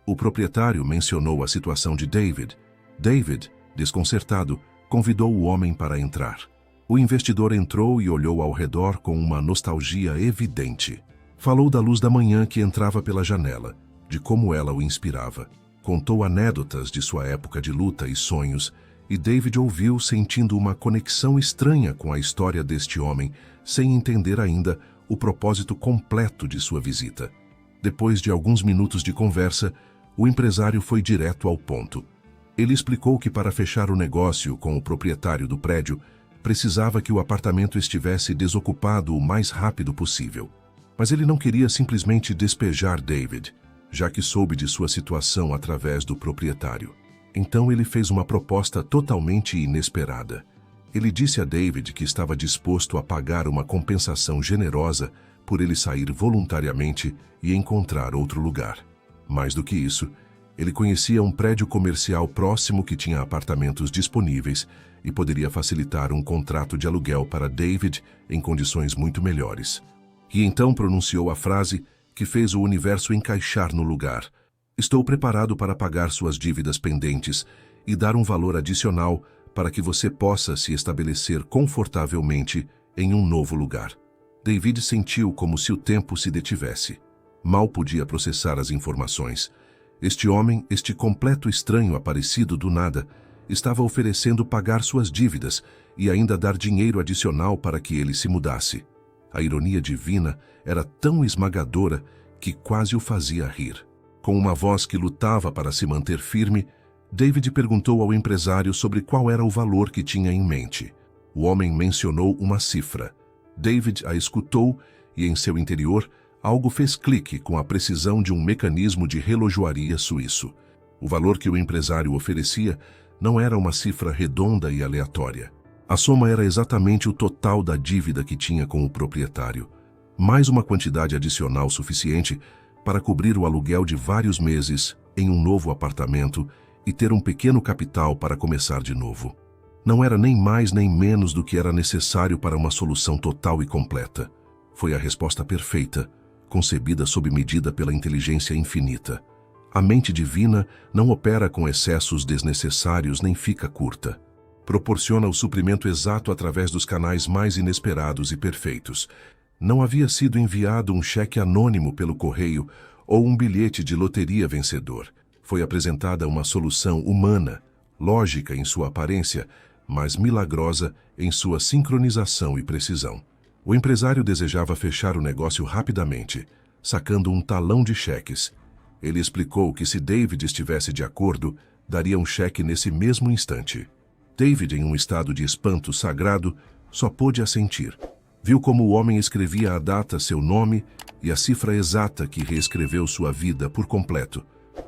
O proprietário mencionou a situação de David. David, desconcertado, convidou o homem para entrar. O investidor entrou e olhou ao redor com uma nostalgia evidente. Falou da luz da manhã que entrava pela janela, de como ela o inspirava. Contou anedotas de sua época de luta e sonhos, e David ouviu sentindo uma conexão estranha com a história deste homem, sem entender ainda o propósito completo de sua visita. Depois de alguns minutos de conversa, o empresário foi direto ao ponto. Ele explicou que para fechar o negócio com o proprietário do prédio, precisava que o apartamento estivesse desocupado o mais rápido possível. Mas ele não queria simplesmente despejar David, já que soube de sua situação através do proprietário. Então ele fez uma proposta totalmente inesperada. Ele disse a David que estava disposto a pagar uma compensação generosa por ele sair voluntariamente e encontrar outro lugar. Mais do que isso, ele conhecia um prédio comercial próximo que tinha apartamentos disponíveis e poderia facilitar um contrato de aluguel para David em condições muito melhores. E então pronunciou a frase que fez o universo encaixar no lugar. Estou preparado para pagar suas dívidas pendentes e dar um valor adicional para que você possa se estabelecer confortavelmente em um novo lugar. David sentiu como se o tempo se detivesse. Mal podia processar as informações. Este homem, este completo estranho aparecido do nada, estava oferecendo pagar suas dívidas e ainda dar dinheiro adicional para que ele se mudasse. A ironia divina era tão esmagadora que quase o fazia rir. Com uma voz que lutava para se manter firme, David perguntou ao empresário sobre qual era o valor que tinha em mente. O homem mencionou uma cifra. David a escutou e, em seu interior, algo fez clique com a precisão de um mecanismo de relojoaria suíço. O valor que o empresário oferecia não era uma cifra redonda e aleatória. A soma era exatamente o total da dívida que tinha com o proprietário, mais uma quantidade adicional suficiente para cobrir o aluguel de vários meses em um novo apartamento e ter um pequeno capital para começar de novo. Não era nem mais nem menos do que era necessário para uma solução total e completa. Foi a resposta perfeita, concebida sob medida pela inteligência infinita. A mente divina não opera com excessos desnecessários nem fica curta. Proporciona o suprimento exato através dos canais mais inesperados e perfeitos. Não havia sido enviado um cheque anônimo pelo correio ou um bilhete de loteria vencedor. Foi apresentada uma solução humana, lógica em sua aparência, mas milagrosa em sua sincronização e precisão. O empresário desejava fechar o negócio rapidamente, sacando um talão de cheques. Ele explicou que se David estivesse de acordo, daria um cheque nesse mesmo instante. David, em um estado de espanto sagrado, só pôde assentir. Viu como o homem escrevia a data, seu nome e a cifra exata que reescreveu sua vida por completo.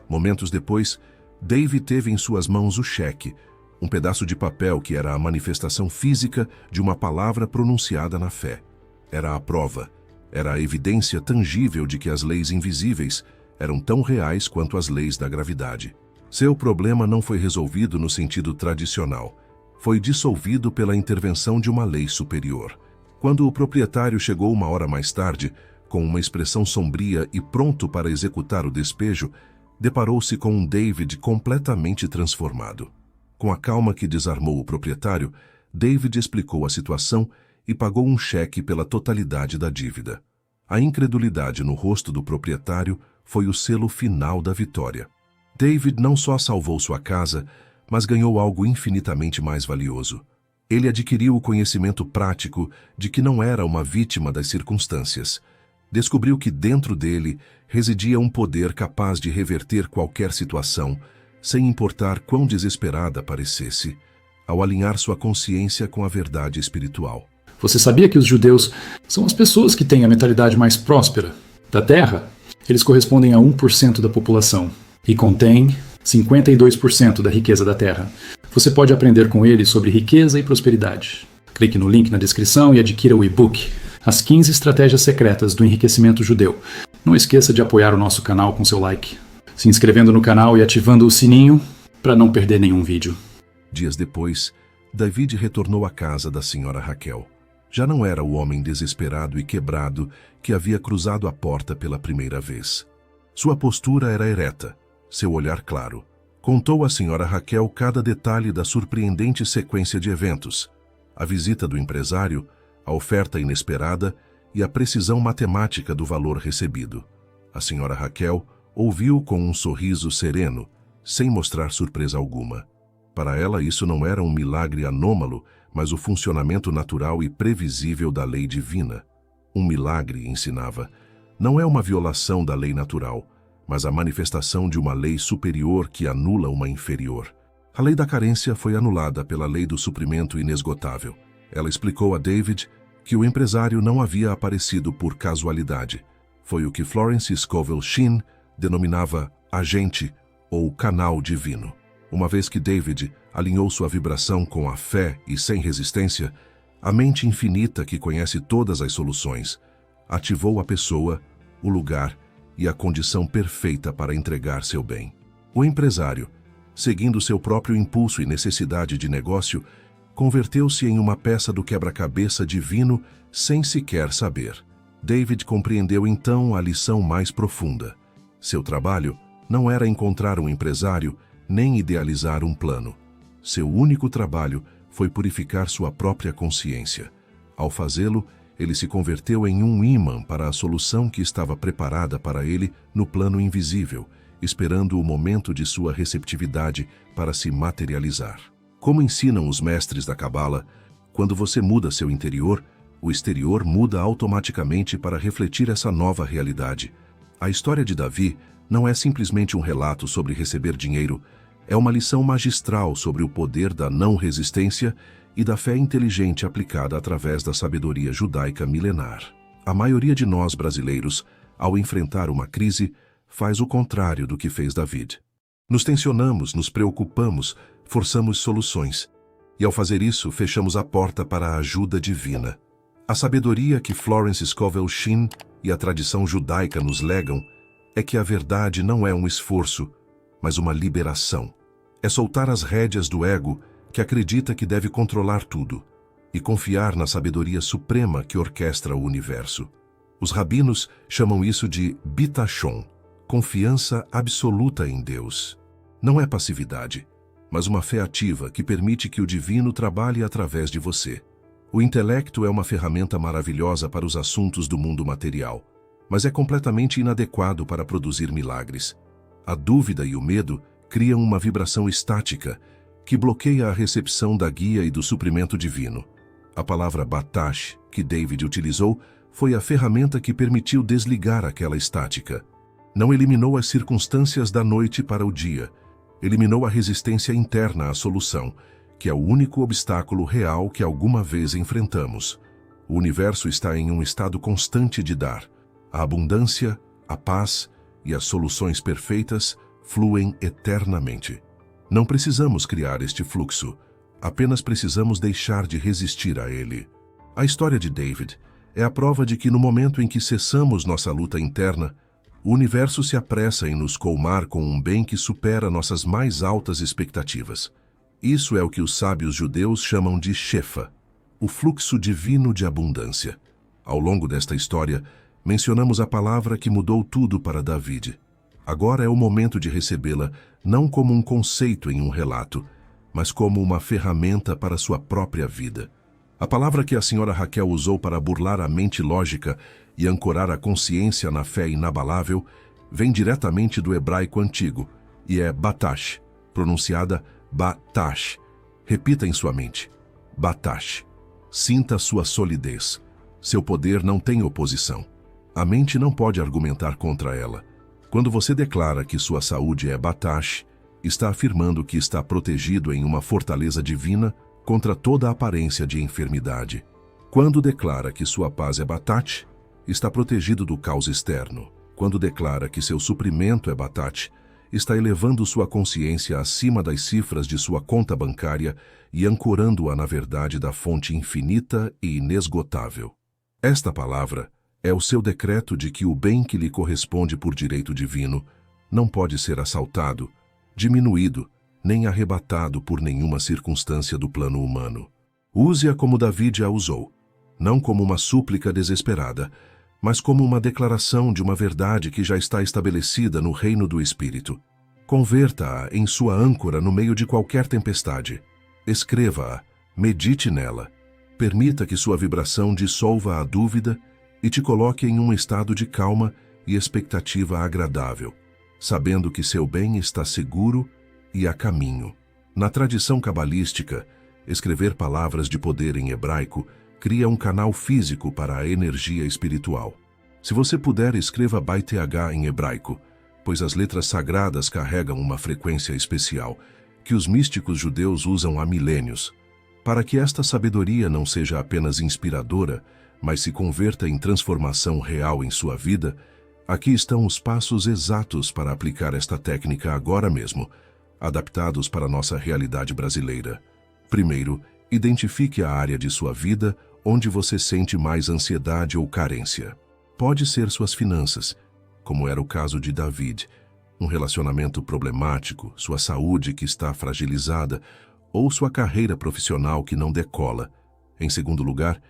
Momentos depois, David teve em suas mãos o cheque, um pedaço de papel que era a manifestação física de uma palavra pronunciada na fé. Era a prova. Era a evidência tangível de que as leis invisíveis eram tão reais quanto as leis da gravidade. Seu problema não foi resolvido no sentido tradicional. Foi dissolvido pela intervenção de uma lei superior. Quando o proprietário chegou uma hora mais tarde, com uma expressão sombria e pronto para executar o despejo, deparou-se com um David completamente transformado. Com a calma que desarmou o proprietário, David explicou a situação e pagou um cheque pela totalidade da dívida. A incredulidade no rosto do proprietário foi o selo final da vitória. David não só salvou sua casa, mas ganhou algo infinitamente mais valioso. Ele adquiriu o conhecimento prático de que não era uma vítima das circunstâncias. Descobriu que dentro dele residia um poder capaz de reverter qualquer situação, sem importar quão desesperada parecesse, ao alinhar sua consciência com a verdade espiritual. Você sabia que os judeus são as pessoas que têm a mentalidade mais próspera da Terra? Eles correspondem a 1% da população e contêm 52% da riqueza da Terra. Você pode aprender com eles sobre riqueza e prosperidade. Clique no link na descrição e adquira o e-book As 15 Estratégias Secretas do Enriquecimento Judeu. Não esqueça de apoiar o nosso canal com seu like, se inscrevendo no canal e ativando o sininho para não perder nenhum vídeo. Dias depois, David retornou à casa da senhora Raquel. Já não era o homem desesperado e quebrado que havia cruzado a porta pela primeira vez. Sua postura era ereta, seu olhar claro. Contou à senhora Raquel cada detalhe da surpreendente sequência de eventos: a visita do empresário, a oferta inesperada e a precisão matemática do valor recebido. A senhora Raquel ouviu com um sorriso sereno, sem mostrar surpresa alguma. Para ela isso não era um milagre anômalo, mas o funcionamento natural e previsível da lei divina. Um milagre, ensinava, não é uma violação da lei natural, mas a manifestação de uma lei superior que anula uma inferior. A lei da carência foi anulada pela lei do suprimento inesgotável. Ela explicou a David que o empresário não havia aparecido por casualidade. Foi o que Florence Scovel Shinn denominava agente ou canal divino. Uma vez que David alinhou sua vibração com a fé e sem resistência, a mente infinita que conhece todas as soluções ativou a pessoa, o lugar e a condição perfeita para entregar seu bem. O empresário, seguindo seu próprio impulso e necessidade de negócio, converteu-se em uma peça do quebra-cabeça divino sem sequer saber. David compreendeu então a lição mais profunda. Seu trabalho não era encontrar um empresário nem idealizar um plano. Seu único trabalho foi purificar sua própria consciência. Ao fazê-lo, ele se converteu em um ímã para a solução que estava preparada para ele no plano invisível, esperando o momento de sua receptividade para se materializar. Como ensinam os mestres da Cabala, quando você muda seu interior, o exterior muda automaticamente para refletir essa nova realidade. A história de Davi não é simplesmente um relato sobre receber dinheiro, é uma lição magistral sobre o poder da não-resistência e da fé inteligente aplicada através da sabedoria judaica milenar. A maioria de nós brasileiros, ao enfrentar uma crise, faz o contrário do que fez David. Nos tensionamos, nos preocupamos, forçamos soluções. E ao fazer isso, fechamos a porta para a ajuda divina. A sabedoria que Florence Scovel Shinn e a tradição judaica nos legam é que a verdade não é um esforço, mas uma liberação. É soltar as rédeas do ego que acredita que deve controlar tudo e confiar na sabedoria suprema que orquestra o universo. Os rabinos chamam isso de bitachon, confiança absoluta em Deus. Não é passividade, mas uma fé ativa que permite que o divino trabalhe através de você. O intelecto é uma ferramenta maravilhosa para os assuntos do mundo material, mas é completamente inadequado para produzir milagres. A dúvida e o medo criam uma vibração estática que bloqueia a recepção da guia e do suprimento divino. A palavra batash, que David utilizou, foi a ferramenta que permitiu desligar aquela estática. Não eliminou as circunstâncias da noite para o dia, eliminou a resistência interna à solução, que é o único obstáculo real que alguma vez enfrentamos. O universo está em um estado constante de dar. A abundância, a paz e as soluções perfeitas fluem eternamente. Não precisamos criar este fluxo, apenas precisamos deixar de resistir a ele. A história de David é a prova de que no momento em que cessamos nossa luta interna, o universo se apressa em nos colmar com um bem que supera nossas mais altas expectativas. Isso é o que os sábios judeus chamam de Shefa, o fluxo divino de abundância. Ao longo desta história, mencionamos a palavra que mudou tudo para David. Agora é o momento de recebê-la não como um conceito em um relato, mas como uma ferramenta para sua própria vida. A palavra que a senhora Raquel usou para burlar a mente lógica e ancorar a consciência na fé inabalável vem diretamente do hebraico antigo e é batash, pronunciada batash. Repita em sua mente, batash. Sinta sua solidez. Seu poder não tem oposição. A mente não pode argumentar contra ela. Quando você declara que sua saúde é batash, está afirmando que está protegido em uma fortaleza divina contra toda a aparência de enfermidade. Quando declara que sua paz é batat, está protegido do caos externo. Quando declara que seu suprimento é batat, está elevando sua consciência acima das cifras de sua conta bancária e ancorando-a na verdade da fonte infinita e inesgotável. Esta palavra é o seu decreto de que o bem que lhe corresponde por direito divino não pode ser assaltado, diminuído, nem arrebatado por nenhuma circunstância do plano humano. Use-a como David a usou, não como uma súplica desesperada, mas como uma declaração de uma verdade que já está estabelecida no reino do Espírito. Converta-a em sua âncora no meio de qualquer tempestade. Escreva-a, medite nela. Permita que sua vibração dissolva a dúvida e te coloque em um estado de calma e expectativa agradável, sabendo que seu bem está seguro e a caminho. Na tradição cabalística, escrever palavras de poder em hebraico cria um canal físico para a energia espiritual. Se você puder, escreva Beit H em hebraico, pois as letras sagradas carregam uma frequência especial que os místicos judeus usam há milênios. Para que esta sabedoria não seja apenas inspiradora, mas se converta em transformação real em sua vida, aqui estão os passos exatos para aplicar esta técnica agora mesmo, adaptados para nossa realidade brasileira. Primeiro, identifique a área de sua vida onde você sente mais ansiedade ou carência. Pode ser suas finanças, como era o caso de David, um relacionamento problemático, sua saúde que está fragilizada, ou sua carreira profissional que não decola. Em segundo lugar,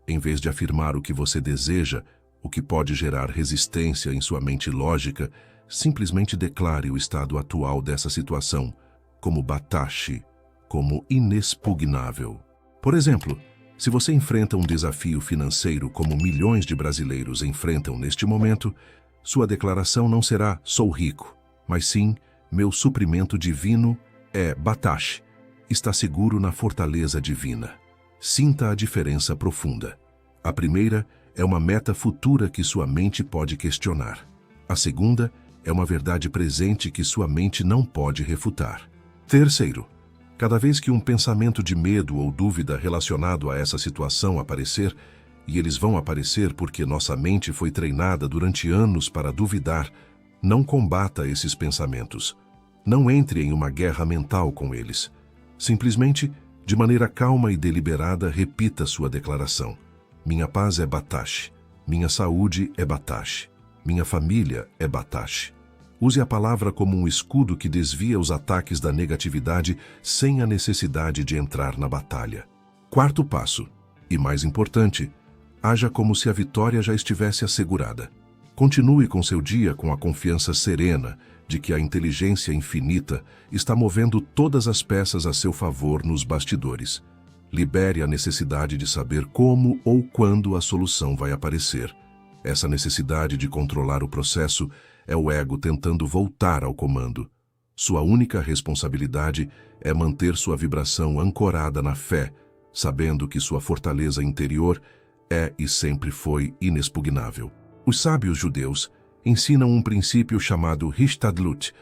em vez de afirmar o que você deseja, o que pode gerar resistência em sua mente lógica, simplesmente declare o estado atual dessa situação como batash, como inexpugnável. Por exemplo, se você enfrenta um desafio financeiro como milhões de brasileiros enfrentam neste momento, sua declaração não será "sou rico", mas sim "meu suprimento divino é batash, está seguro na fortaleza divina". Sinta a diferença profunda. A primeira é uma meta futura que sua mente pode questionar. A segunda é uma verdade presente que sua mente não pode refutar. Terceiro, cada vez que um pensamento de medo ou dúvida relacionado a essa situação aparecer, e eles vão aparecer porque nossa mente foi treinada durante anos para duvidar, não combata esses pensamentos. Não entre em uma guerra mental com eles. Simplesmente, de maneira calma e deliberada, repita sua declaração. Minha paz é batash. Minha saúde é batash. Minha família é batash. Use a palavra como um escudo que desvia os ataques da negatividade sem a necessidade de entrar na batalha. Quarto passo, e mais importante, haja como se a vitória já estivesse assegurada. Continue com seu dia com a confiança serena de que a inteligência infinita está movendo todas as peças a seu favor nos bastidores. Libere a necessidade de saber como ou quando a solução vai aparecer. Essa necessidade de controlar o processo é o ego tentando voltar ao comando. Sua única responsabilidade é manter sua vibração ancorada na fé, sabendo que sua fortaleza interior é e sempre foi inexpugnável. Os sábios judeus ensinam um princípio chamado Hishtadlut,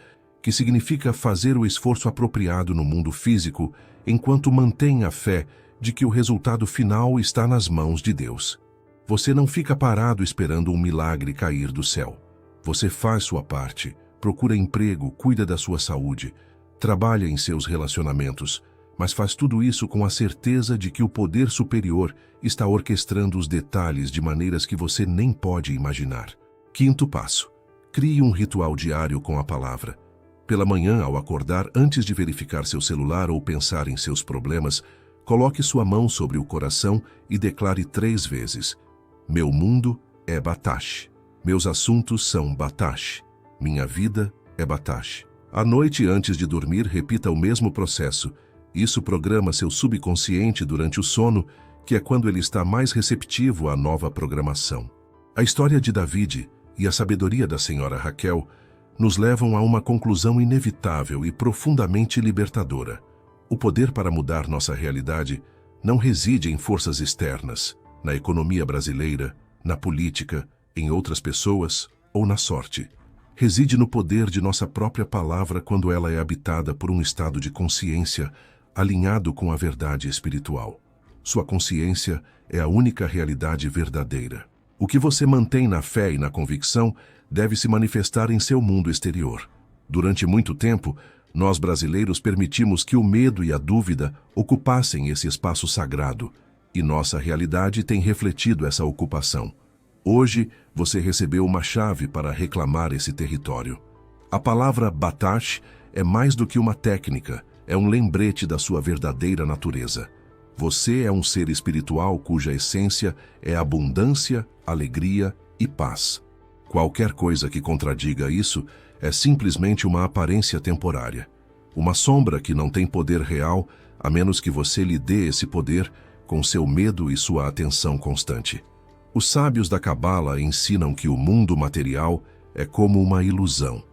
que significa fazer o esforço apropriado no mundo físico enquanto mantém a fé de que o resultado final está nas mãos de Deus. Você não fica parado esperando um milagre cair do céu. Você faz sua parte, procura emprego, cuida da sua saúde, trabalha em seus relacionamentos, mas faz tudo isso com a certeza de que o poder superior está orquestrando os detalhes de maneiras que você nem pode imaginar. Quinto passo: crie um ritual diário com a palavra. Pela manhã, ao acordar, antes de verificar seu celular ou pensar em seus problemas, coloque sua mão sobre o coração e declare 3 vezes: meu mundo é Batash. Meus assuntos são Batash. Minha vida é Batash. À noite, antes de dormir, repita o mesmo processo. Isso programa seu subconsciente durante o sono, que é quando ele está mais receptivo à nova programação. A história de David e a sabedoria da senhora Raquel nos levam a uma conclusão inevitável e profundamente libertadora. O poder para mudar nossa realidade não reside em forças externas, na economia brasileira, na política, em outras pessoas ou na sorte. Reside no poder de nossa própria palavra quando ela é habitada por um estado de consciência alinhado com a verdade espiritual. Sua consciência é a única realidade verdadeira. O que você mantém na fé e na convicção deve se manifestar em seu mundo exterior. Durante muito tempo, nós brasileiros permitimos que o medo e a dúvida ocupassem esse espaço sagrado, e nossa realidade tem refletido essa ocupação. Hoje, você recebeu uma chave para reclamar esse território. A palavra Batash é mais do que uma técnica, é um lembrete da sua verdadeira natureza. Você é um ser espiritual cuja essência é abundância, alegria e paz. Qualquer coisa que contradiga isso é simplesmente uma aparência temporária. Uma sombra que não tem poder real, a menos que você lhe dê esse poder com seu medo e sua atenção constante. Os sábios da Cabala ensinam que o mundo material é como uma ilusão.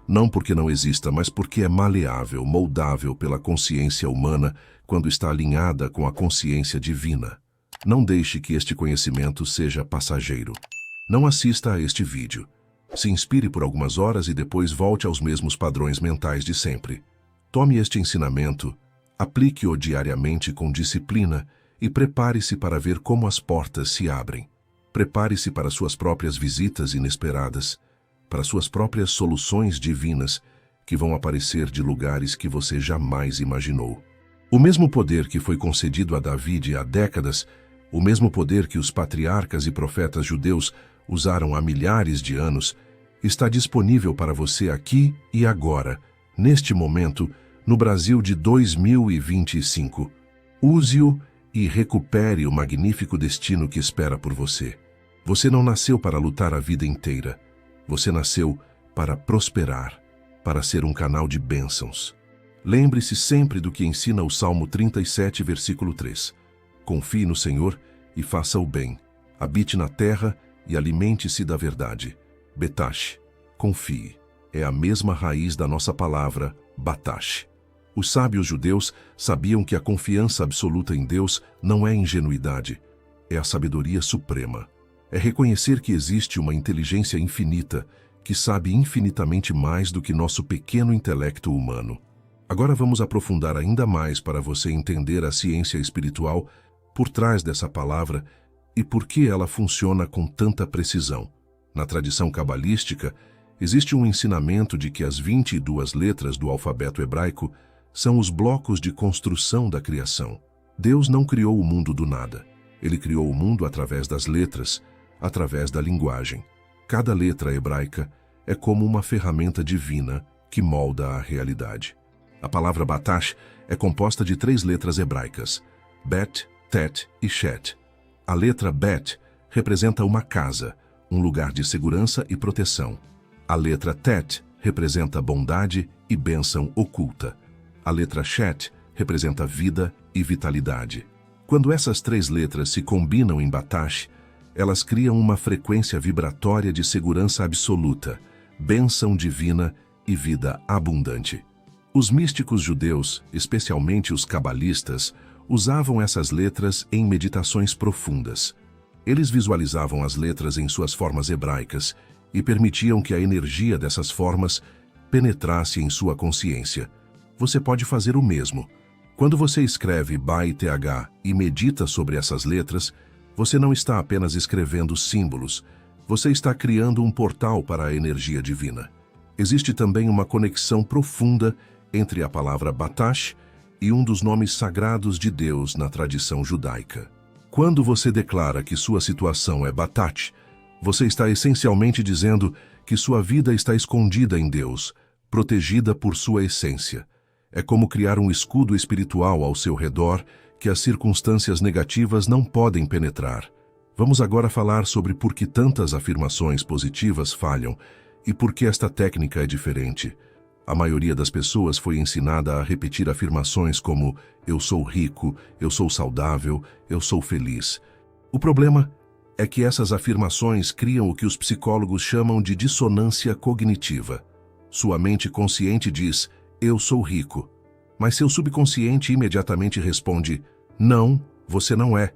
Não porque não exista, mas porque é maleável, moldável pela consciência humana quando está alinhada com a consciência divina. Não deixe que este conhecimento seja passageiro. Não assista a este vídeo. Se inspire por algumas horas e depois volte aos mesmos padrões mentais de sempre. Tome este ensinamento, aplique-o diariamente com disciplina e prepare-se para ver como as portas se abrem. Prepare-se para suas próprias visitas inesperadas, para suas próprias soluções divinas que vão aparecer de lugares que você jamais imaginou. O mesmo poder que foi concedido a David há décadas, o mesmo poder que os patriarcas e profetas judeus usaram há milhares de anos, está disponível para você aqui e agora, neste momento, no Brasil de 2025. Use-o e recupere o magnífico destino que espera por você. Você não nasceu para lutar a vida inteira. Você nasceu para prosperar, para ser um canal de bênçãos. Lembre-se sempre do que ensina o Salmo 37, versículo 3. Confie no Senhor e faça o bem. Habite na terra e alimente-se da verdade. Betash, confie. É a mesma raiz da nossa palavra, Batash. Os sábios judeus sabiam que a confiança absoluta em Deus não é ingenuidade, é a sabedoria suprema. É reconhecer que existe uma inteligência infinita que sabe infinitamente mais do que nosso pequeno intelecto humano. Agora vamos aprofundar ainda mais para você entender a ciência espiritual por trás dessa palavra e por que ela funciona com tanta precisão. Na tradição cabalística, existe um ensinamento de que as 22 letras do alfabeto hebraico são os blocos de construção da criação. Deus não criou o mundo do nada. Ele criou o mundo através das letras, através da linguagem. Cada letra hebraica é como uma ferramenta divina que molda a realidade. A palavra Batash é composta de 3 letras hebraicas, Bet, Tet e Shet. A letra Bet representa uma casa, um lugar de segurança e proteção. A letra Tet representa bondade e bênção oculta. A letra Shet representa vida e vitalidade. Quando essas 3 letras se combinam em Batash, elas criam uma frequência vibratória de segurança absoluta, bênção divina e vida abundante. Os místicos judeus, especialmente os cabalistas, usavam essas letras em meditações profundas. Eles visualizavam as letras em suas formas hebraicas e permitiam que a energia dessas formas penetrasse em sua consciência. Você pode fazer o mesmo. Quando você escreve Ba-Th e medita sobre essas letras, você não está apenas escrevendo símbolos, você está criando um portal para a energia divina. Existe também uma conexão profunda entre a palavra Batash e um dos nomes sagrados de Deus na tradição judaica. Quando você declara que sua situação é Batat, você está essencialmente dizendo que sua vida está escondida em Deus, protegida por sua essência. É como criar um escudo espiritual ao seu redor que as circunstâncias negativas não podem penetrar. Vamos agora falar sobre por que tantas afirmações positivas falham e por que esta técnica é diferente. A maioria das pessoas foi ensinada a repetir afirmações como eu sou rico, eu sou saudável, eu sou feliz. O problema é que essas afirmações criam o que os psicólogos chamam de dissonância cognitiva. Sua mente consciente diz, eu sou rico, mas seu subconsciente imediatamente responde, não, você não é.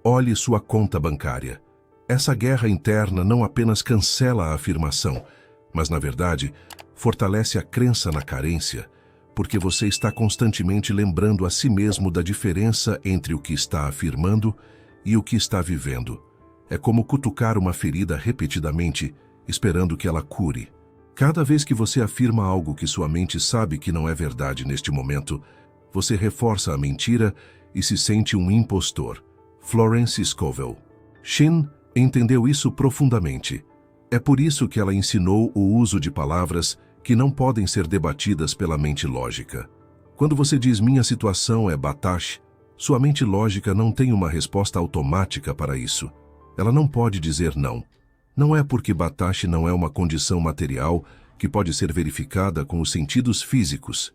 Olhe sua conta bancária. Essa guerra interna não apenas cancela a afirmação, mas, na verdade, fortalece a crença na carência, porque você está constantemente lembrando a si mesmo da diferença entre o que está afirmando e o que está vivendo. É como cutucar uma ferida repetidamente, esperando que ela cure. Cada vez que você afirma algo que sua mente sabe que não é verdade neste momento, você reforça a mentira e se sente um impostor. Florence Scovel. Shin entendeu isso profundamente. É por isso que ela ensinou o uso de palavras que não podem ser debatidas pela mente lógica. Quando você diz minha situação é Batat, sua mente lógica não tem uma resposta automática para isso. Ela não pode dizer não. Não é porque Batat não é uma condição material que pode ser verificada com os sentidos físicos.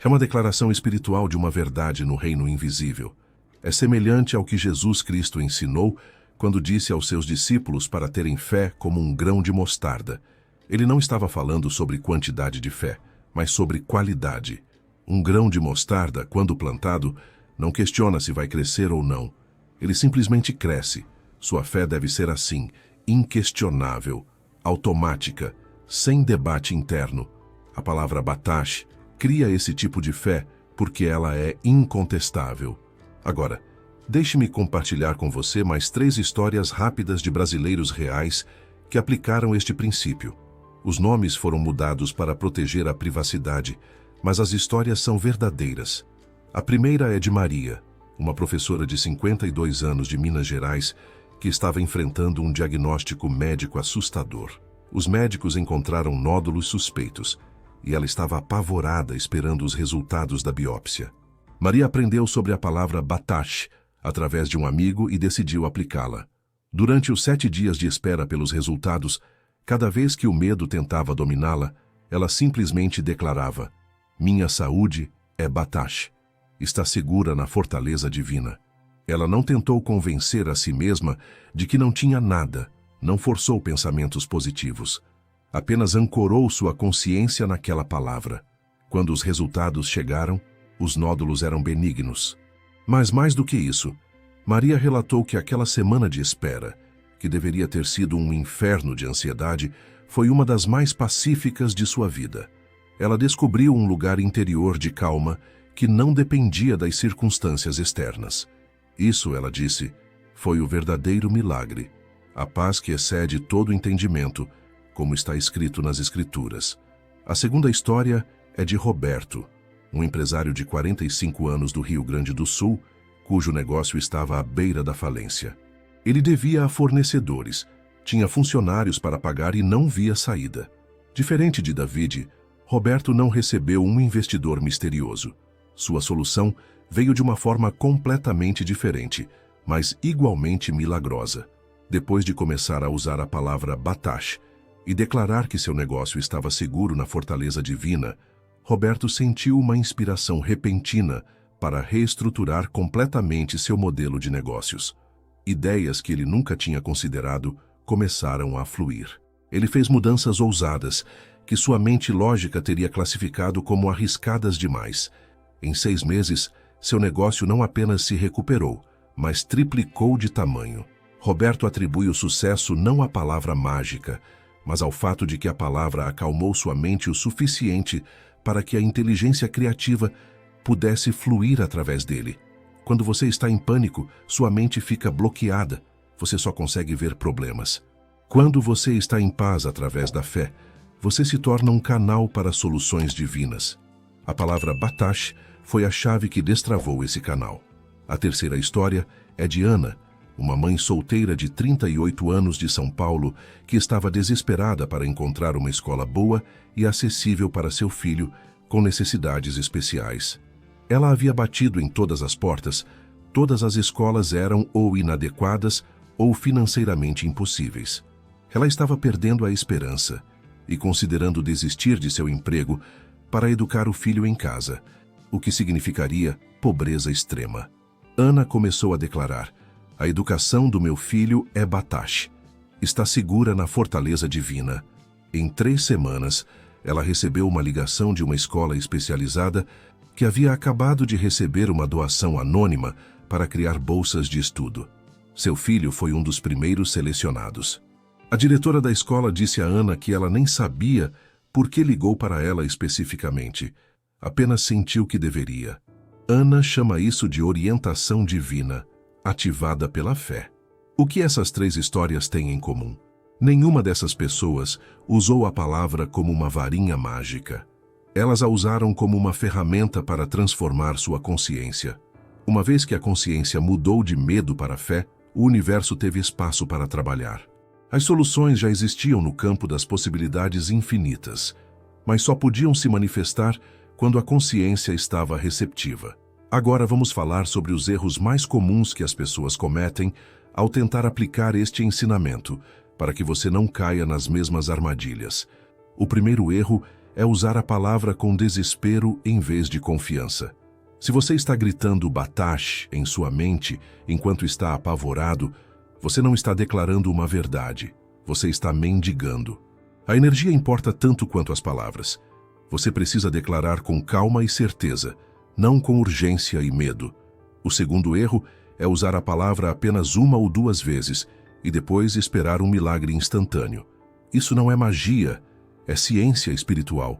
É uma declaração espiritual de uma verdade no reino invisível. É semelhante ao que Jesus Cristo ensinou quando disse aos seus discípulos para terem fé como um grão de mostarda. Ele não estava falando sobre quantidade de fé, mas sobre qualidade. Um grão de mostarda, quando plantado, não questiona se vai crescer ou não. Ele simplesmente cresce. Sua fé deve ser assim, inquestionável, automática, sem debate interno. A palavra Batat cria esse tipo de fé porque ela é incontestável. Agora, deixe-me compartilhar com você mais 3 histórias rápidas de brasileiros reais que aplicaram este princípio. Os nomes foram mudados para proteger a privacidade, mas as histórias são verdadeiras. A primeira é de Maria, uma professora de 52 anos de Minas Gerais que estava enfrentando um diagnóstico médico assustador. Os médicos encontraram nódulos suspeitos e ela estava apavorada esperando os resultados da biópsia. Maria aprendeu sobre a palavra Batat através de um amigo e decidiu aplicá-la. Durante os 7 dias de espera pelos resultados, cada vez que o medo tentava dominá-la, ela simplesmente declarava: minha saúde é Batat. Está segura na fortaleza divina. Ela não tentou convencer a si mesma de que não tinha nada, não forçou pensamentos positivos. Apenas ancorou sua consciência naquela palavra. Quando os resultados chegaram, os nódulos eram benignos. Mas mais do que isso, Maria relatou que aquela semana de espera, que deveria ter sido um inferno de ansiedade, foi uma das mais pacíficas de sua vida. Ela descobriu um lugar interior de calma que não dependia das circunstâncias externas. Isso, ela disse, foi o verdadeiro milagre, a paz que excede todo entendimento, como está escrito nas Escrituras. A segunda história é de Roberto, um empresário de 45 anos do Rio Grande do Sul, cujo negócio estava à beira da falência. Ele devia a fornecedores, tinha funcionários para pagar e não via saída. Diferente de David, Roberto não recebeu um investidor misterioso. Sua solução veio de uma forma completamente diferente, mas igualmente milagrosa. Depois de começar a usar a palavra Batat e declarar que seu negócio estava seguro na fortaleza divina, Roberto sentiu uma inspiração repentina para reestruturar completamente seu modelo de negócios. Ideias que ele nunca tinha considerado começaram a fluir. Ele fez mudanças ousadas, que sua mente lógica teria classificado como arriscadas demais. Em 6 meses, seu negócio não apenas se recuperou, mas triplicou de tamanho. Roberto atribui o sucesso não à palavra mágica, mas ao fato de que a palavra acalmou sua mente o suficiente para que a inteligência criativa pudesse fluir através dele. Quando você está em pânico, sua mente fica bloqueada, você só consegue ver problemas. Quando você está em paz através da fé, você se torna um canal para soluções divinas. A palavra Batat foi a chave que destravou esse canal. A terceira história é de Ana, uma mãe solteira de 38 anos de São Paulo que estava desesperada para encontrar uma escola boa e acessível para seu filho com necessidades especiais. Ela havia batido em todas as portas, todas as escolas eram ou inadequadas ou financeiramente impossíveis. Ela estava perdendo a esperança e considerando desistir de seu emprego para educar o filho em casa, o que significaria pobreza extrema. Ana começou a declarar: "A educação do meu filho é batash. Está segura na fortaleza divina." Em 3 semanas, ela recebeu uma ligação de uma escola especializada que havia acabado de receber uma doação anônima para criar bolsas de estudo. Seu filho foi um dos primeiros selecionados. A diretora da escola disse a Ana que ela nem sabia por que ligou para ela especificamente. Apenas sentiu que deveria. Ana chama isso de orientação divina, ativada pela fé. O que essas 3 histórias têm em comum? Nenhuma dessas pessoas usou a palavra como uma varinha mágica. Elas a usaram como uma ferramenta para transformar sua consciência. Uma vez que a consciência mudou de medo para a fé, o universo teve espaço para trabalhar. As soluções já existiam no campo das possibilidades infinitas, mas só podiam se manifestar quando a consciência estava receptiva. Agora vamos falar sobre os erros mais comuns que as pessoas cometem ao tentar aplicar este ensinamento, para que você não caia nas mesmas armadilhas. O primeiro erro é usar a palavra com desespero em vez de confiança. Se você está gritando batash em sua mente enquanto está apavorado, você não está declarando uma verdade, você está mendigando. A energia importa tanto quanto as palavras. Você precisa declarar com calma e certeza, não com urgência e medo. O segundo erro é usar a palavra apenas 1 ou 2 vezes e depois esperar um milagre instantâneo. Isso não é magia, é ciência espiritual.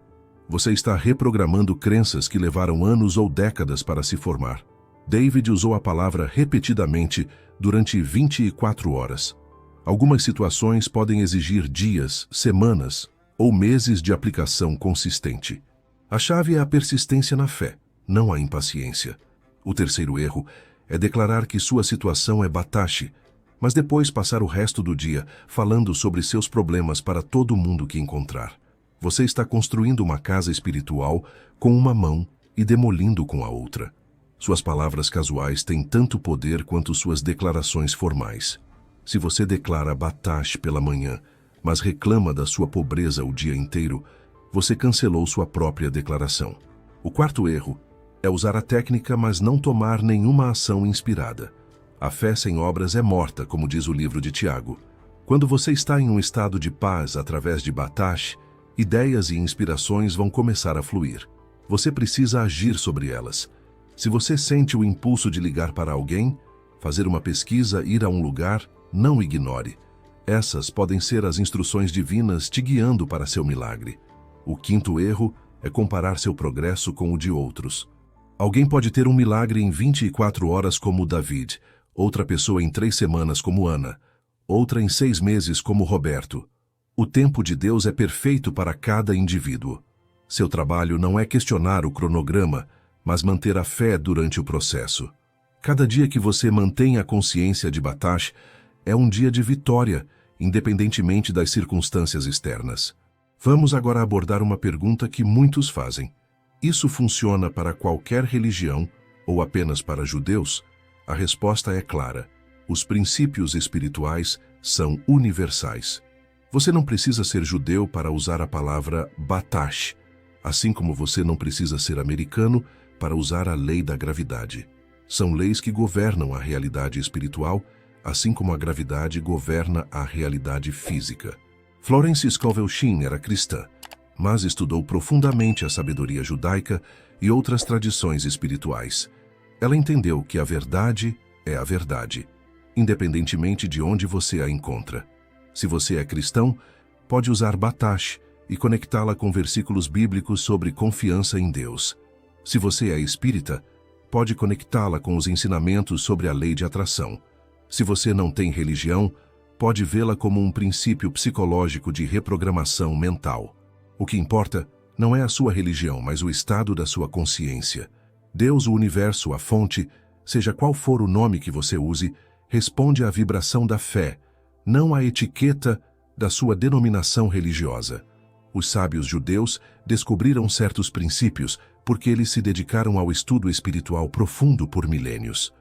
Você está reprogramando crenças que levaram anos ou décadas para se formar. David usou a palavra repetidamente durante 24 horas. Algumas situações podem exigir dias, semanas ou meses de aplicação consistente. A chave é a persistência na fé, não a impaciência. O terceiro erro é declarar que sua situação é batash, mas depois passar o resto do dia falando sobre seus problemas para todo mundo que encontrar. Você está construindo uma casa espiritual com uma mão e demolindo com a outra. Suas palavras casuais têm tanto poder quanto suas declarações formais. Se você declara batash pela manhã, mas reclama da sua pobreza o dia inteiro, você cancelou sua própria declaração. O quarto erro é usar a técnica, mas não tomar nenhuma ação inspirada. A fé sem obras é morta, como diz o livro de Tiago. Quando você está em um estado de paz através de batash, ideias e inspirações vão começar a fluir. Você precisa agir sobre elas. Se você sente o impulso de ligar para alguém, fazer uma pesquisa, ir a um lugar, não ignore. Essas podem ser as instruções divinas te guiando para seu milagre. O quinto erro é comparar seu progresso com o de outros. Alguém pode ter um milagre em 24 horas como David, outra pessoa em 3 semanas como Ana, outra em 6 meses como Roberto. O tempo de Deus é perfeito para cada indivíduo. Seu trabalho não é questionar o cronograma, mas manter a fé durante o processo. Cada dia que você mantém a consciência de batash é um dia de vitória, independentemente das circunstâncias externas. Vamos agora abordar uma pergunta que muitos fazem. Isso funciona para qualquer religião ou apenas para judeus? A resposta é clara. Os princípios espirituais são universais. Você não precisa ser judeu para usar a palavra batash, assim como você não precisa ser americano para usar a lei da gravidade. São leis que governam a realidade espiritual, assim como a gravidade governa a realidade física. Florence Scovel Shinn era cristã, mas estudou profundamente a sabedoria judaica e outras tradições espirituais. Ela entendeu que a verdade é a verdade, independentemente de onde você a encontra. Se você é cristão, pode usar batash e conectá-la com versículos bíblicos sobre confiança em Deus. Se você é espírita, pode conectá-la com os ensinamentos sobre a lei de atração. Se você não tem religião, pode vê-la como um princípio psicológico de reprogramação mental. O que importa não é a sua religião, mas o estado da sua consciência. Deus, o universo, a fonte, seja qual for o nome que você use, responde à vibração da fé, não à etiqueta da sua denominação religiosa. Os sábios judeus descobriram certos princípios porque eles se dedicaram ao estudo espiritual profundo por milênios.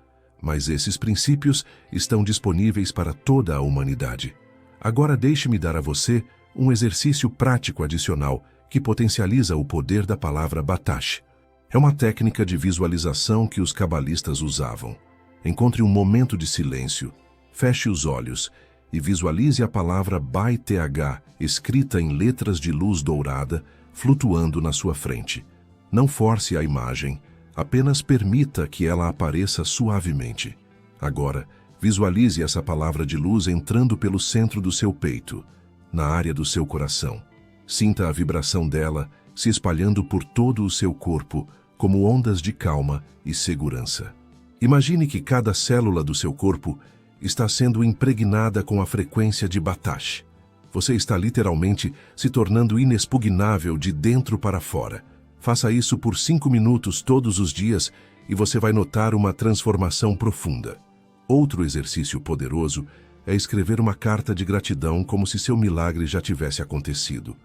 Mas esses princípios estão disponíveis para toda a humanidade. Agora deixe-me dar a você um exercício prático adicional que potencializa o poder da palavra Batash. É uma técnica de visualização que os cabalistas usavam. Encontre um momento de silêncio, feche os olhos e visualize a palavra Bai-TH escrita em letras de luz dourada flutuando na sua frente. Não force a imagem, apenas permita que ela apareça suavemente. Agora, visualize essa palavra de luz entrando pelo centro do seu peito, na área do seu coração. Sinta a vibração dela se espalhando por todo o seu corpo como ondas de calma e segurança. Imagine que cada célula do seu corpo está sendo impregnada com a frequência de Batash. Você está literalmente se tornando inexpugnável de dentro para fora. Faça isso por 5 minutos todos os dias e você vai notar uma transformação profunda. Outro exercício poderoso é escrever uma carta de gratidão como se seu milagre já tivesse acontecido.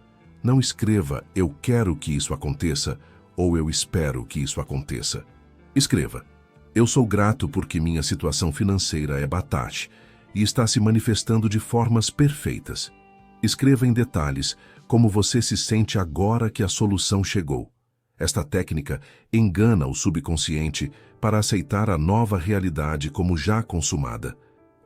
Não escreva "eu quero que isso aconteça" ou "eu espero que isso aconteça". Escreva: "Eu sou grato porque minha situação financeira é Batash e está se manifestando de formas perfeitas". Escreva em detalhes como você se sente agora que a solução chegou. Esta técnica engana o subconsciente para aceitar a nova realidade como já consumada.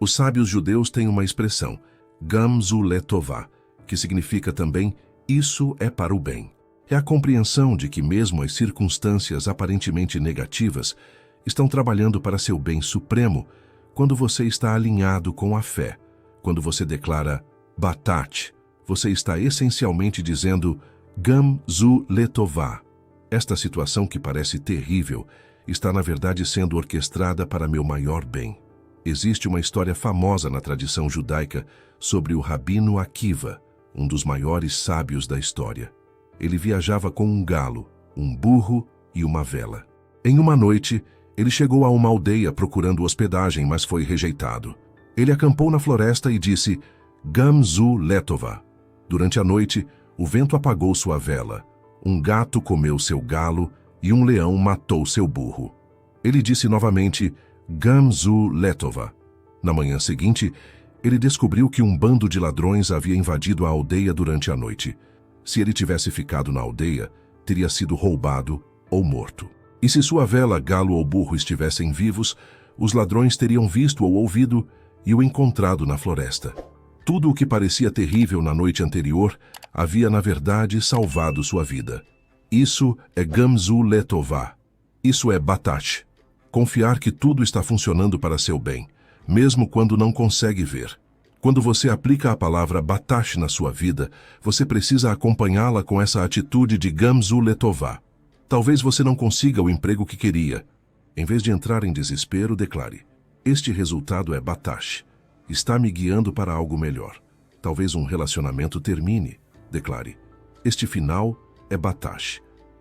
Os sábios judeus têm uma expressão, Gamzu Letová, que significa também "isso é para o bem". É a compreensão de que mesmo as circunstâncias aparentemente negativas estão trabalhando para seu bem supremo quando você está alinhado com a fé. Quando você declara Batat, você está essencialmente dizendo Gamzu Letová. Esta situação que parece terrível está na verdade sendo orquestrada para meu maior bem. Existe uma história famosa na tradição judaica sobre o Rabino Akiva, um dos maiores sábios da história. Ele viajava com um galo, um burro e uma vela. Em uma noite, ele chegou a uma aldeia procurando hospedagem, mas foi rejeitado. Ele acampou na floresta e disse Gamzu Letová. Durante a noite, o vento apagou sua vela, um gato comeu seu galo e um leão matou seu burro. Ele disse novamente Gamzu Letová. Na manhã seguinte, ele descobriu que um bando de ladrões havia invadido a aldeia durante a noite. Se ele tivesse ficado na aldeia, teria sido roubado ou morto. E se sua vela, galo ou burro estivessem vivos, os ladrões teriam visto ou ouvido e o encontrado na floresta. Tudo o que parecia terrível na noite anterior havia, na verdade, salvado sua vida. Isso é Gamzu Letová. Isso é Batash. Confiar que tudo está funcionando para seu bem, mesmo quando não consegue ver. Quando você aplica a palavra Batash na sua vida, você precisa acompanhá-la com essa atitude de Gamzu Letová. Talvez você não consiga o emprego que queria. Em vez de entrar em desespero, declare: "Este resultado é Batash. Está me guiando para algo melhor". Talvez um relacionamento termine. Declare: "Este final é Batash.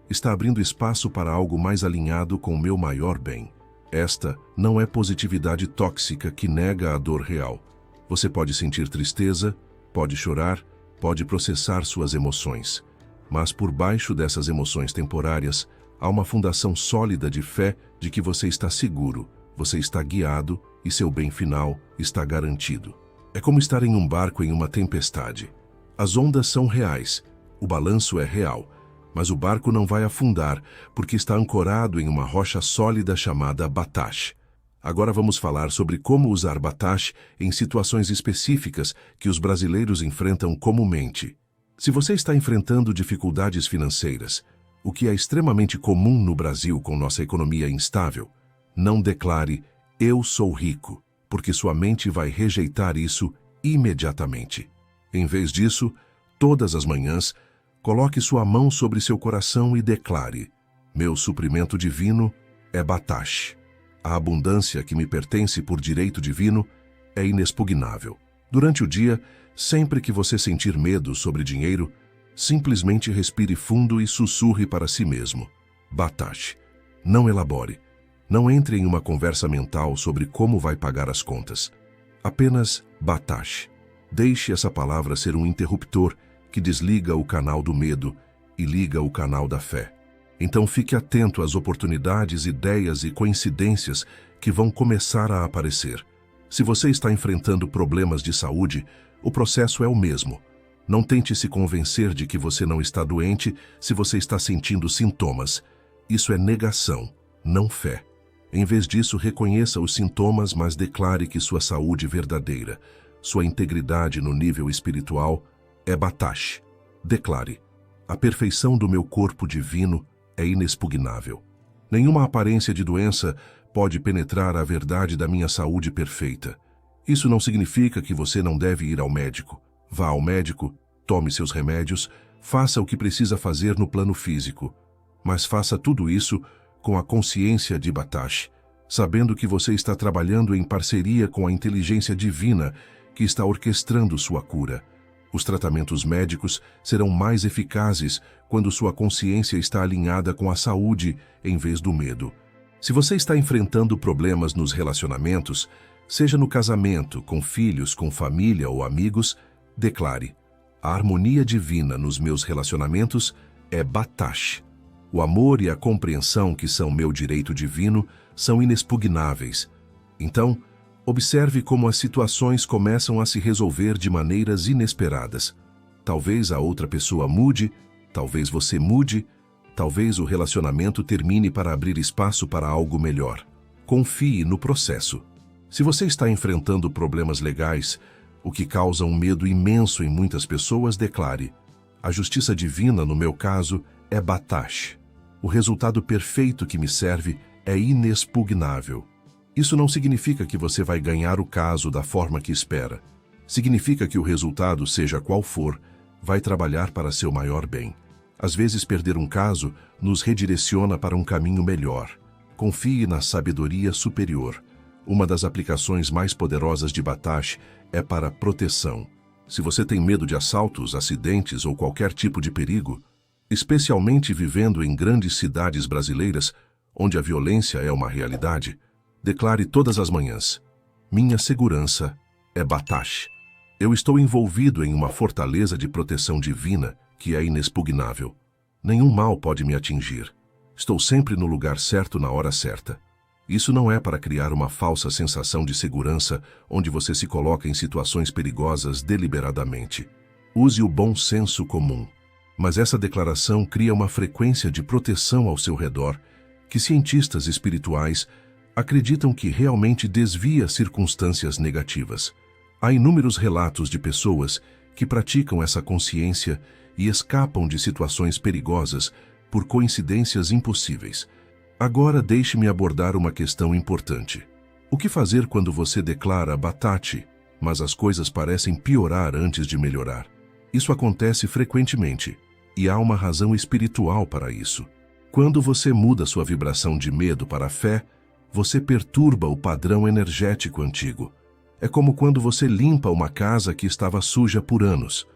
Está abrindo espaço para algo mais alinhado com o meu maior bem". Esta não é positividade tóxica que nega a dor real. Você pode sentir tristeza, pode chorar, pode processar suas emoções. Mas por baixo dessas emoções temporárias, há uma fundação sólida de fé de que você está seguro, você está guiado e seu bem final está garantido. É como estar em um barco em uma tempestade. As ondas são reais, o balanço é real, mas o barco não vai afundar porque está ancorado em uma rocha sólida chamada Batash. Agora vamos falar sobre como usar Batash em situações específicas que os brasileiros enfrentam comumente. Se você está enfrentando dificuldades financeiras, o que é extremamente comum no Brasil com nossa economia instável, não declare "eu sou rico", porque sua mente vai rejeitar isso imediatamente. Em vez disso, todas as manhãs, coloque sua mão sobre seu coração e declare: "Meu suprimento divino é Batash. A abundância que me pertence por direito divino é inexpugnável". Durante o dia, sempre que você sentir medo sobre dinheiro, simplesmente respire fundo e sussurre para si mesmo: "Batash, Não elabore. Não entre em uma conversa mental sobre como vai pagar as contas. Apenas batash. Deixe essa palavra ser um interruptor que desliga o canal do medo e liga o canal da fé. Então fique atento às oportunidades, ideias e coincidências que vão começar a aparecer. Se você está enfrentando problemas de saúde, o processo é o mesmo. Não tente se convencer de que você não está doente se você está sentindo sintomas. Isso é negação, não fé. Em vez disso, reconheça os sintomas, mas declare que sua saúde verdadeira, sua integridade no nível espiritual, é batash. Declare: a perfeição do meu corpo divino é inexpugnável. Nenhuma aparência de doença pode penetrar a verdade da minha saúde perfeita. Isso não significa que você não deve ir ao médico. Vá ao médico, tome seus remédios, faça o que precisa fazer no plano físico. Mas faça tudo isso com a consciência de batash, sabendo que você está trabalhando em parceria com a inteligência divina que está orquestrando sua cura. Os tratamentos médicos serão mais eficazes quando sua consciência está alinhada com a saúde em vez do medo. Se você está enfrentando problemas nos relacionamentos, seja no casamento, com filhos, com família ou amigos, declare: a harmonia divina nos meus relacionamentos é batash. O amor e a compreensão que são meu direito divino são inexpugnáveis. Então, observe como as situações começam a se resolver de maneiras inesperadas. Talvez a outra pessoa mude, talvez você mude, talvez o relacionamento termine para abrir espaço para algo melhor. Confie no processo. Se você está enfrentando problemas legais, o que causa um medo imenso em muitas pessoas, declare: a justiça divina, no meu caso, é batash. O resultado perfeito que me serve é inexpugnável. Isso não significa que você vai ganhar o caso da forma que espera. Significa que o resultado, seja qual for, vai trabalhar para seu maior bem. Às vezes, perder um caso nos redireciona para um caminho melhor. Confie na sabedoria superior. Uma das aplicações mais poderosas de batash é para proteção. Se você tem medo de assaltos, acidentes ou qualquer tipo de perigo, especialmente vivendo em grandes cidades brasileiras, onde a violência é uma realidade, declare todas as manhãs: minha segurança é batash. Eu estou envolvido em uma fortaleza de proteção divina que é inexpugnável. Nenhum mal pode me atingir. Estou sempre no lugar certo na hora certa. Isso não é para criar uma falsa sensação de segurança onde você se coloca em situações perigosas deliberadamente. Use o bom senso comum. Mas essa declaração cria uma frequência de proteção ao seu redor que cientistas espirituais acreditam que realmente desvia circunstâncias negativas. Há inúmeros relatos de pessoas que praticam essa consciência e escapam de situações perigosas por coincidências impossíveis. Agora deixe-me abordar uma questão importante. O que fazer quando você declara batash, mas as coisas parecem piorar antes de melhorar? Isso acontece frequentemente, e há uma razão espiritual para isso. Quando você muda sua vibração de medo para a fé, você perturba o padrão energético antigo. É como quando você limpa uma casa que estava suja por anos.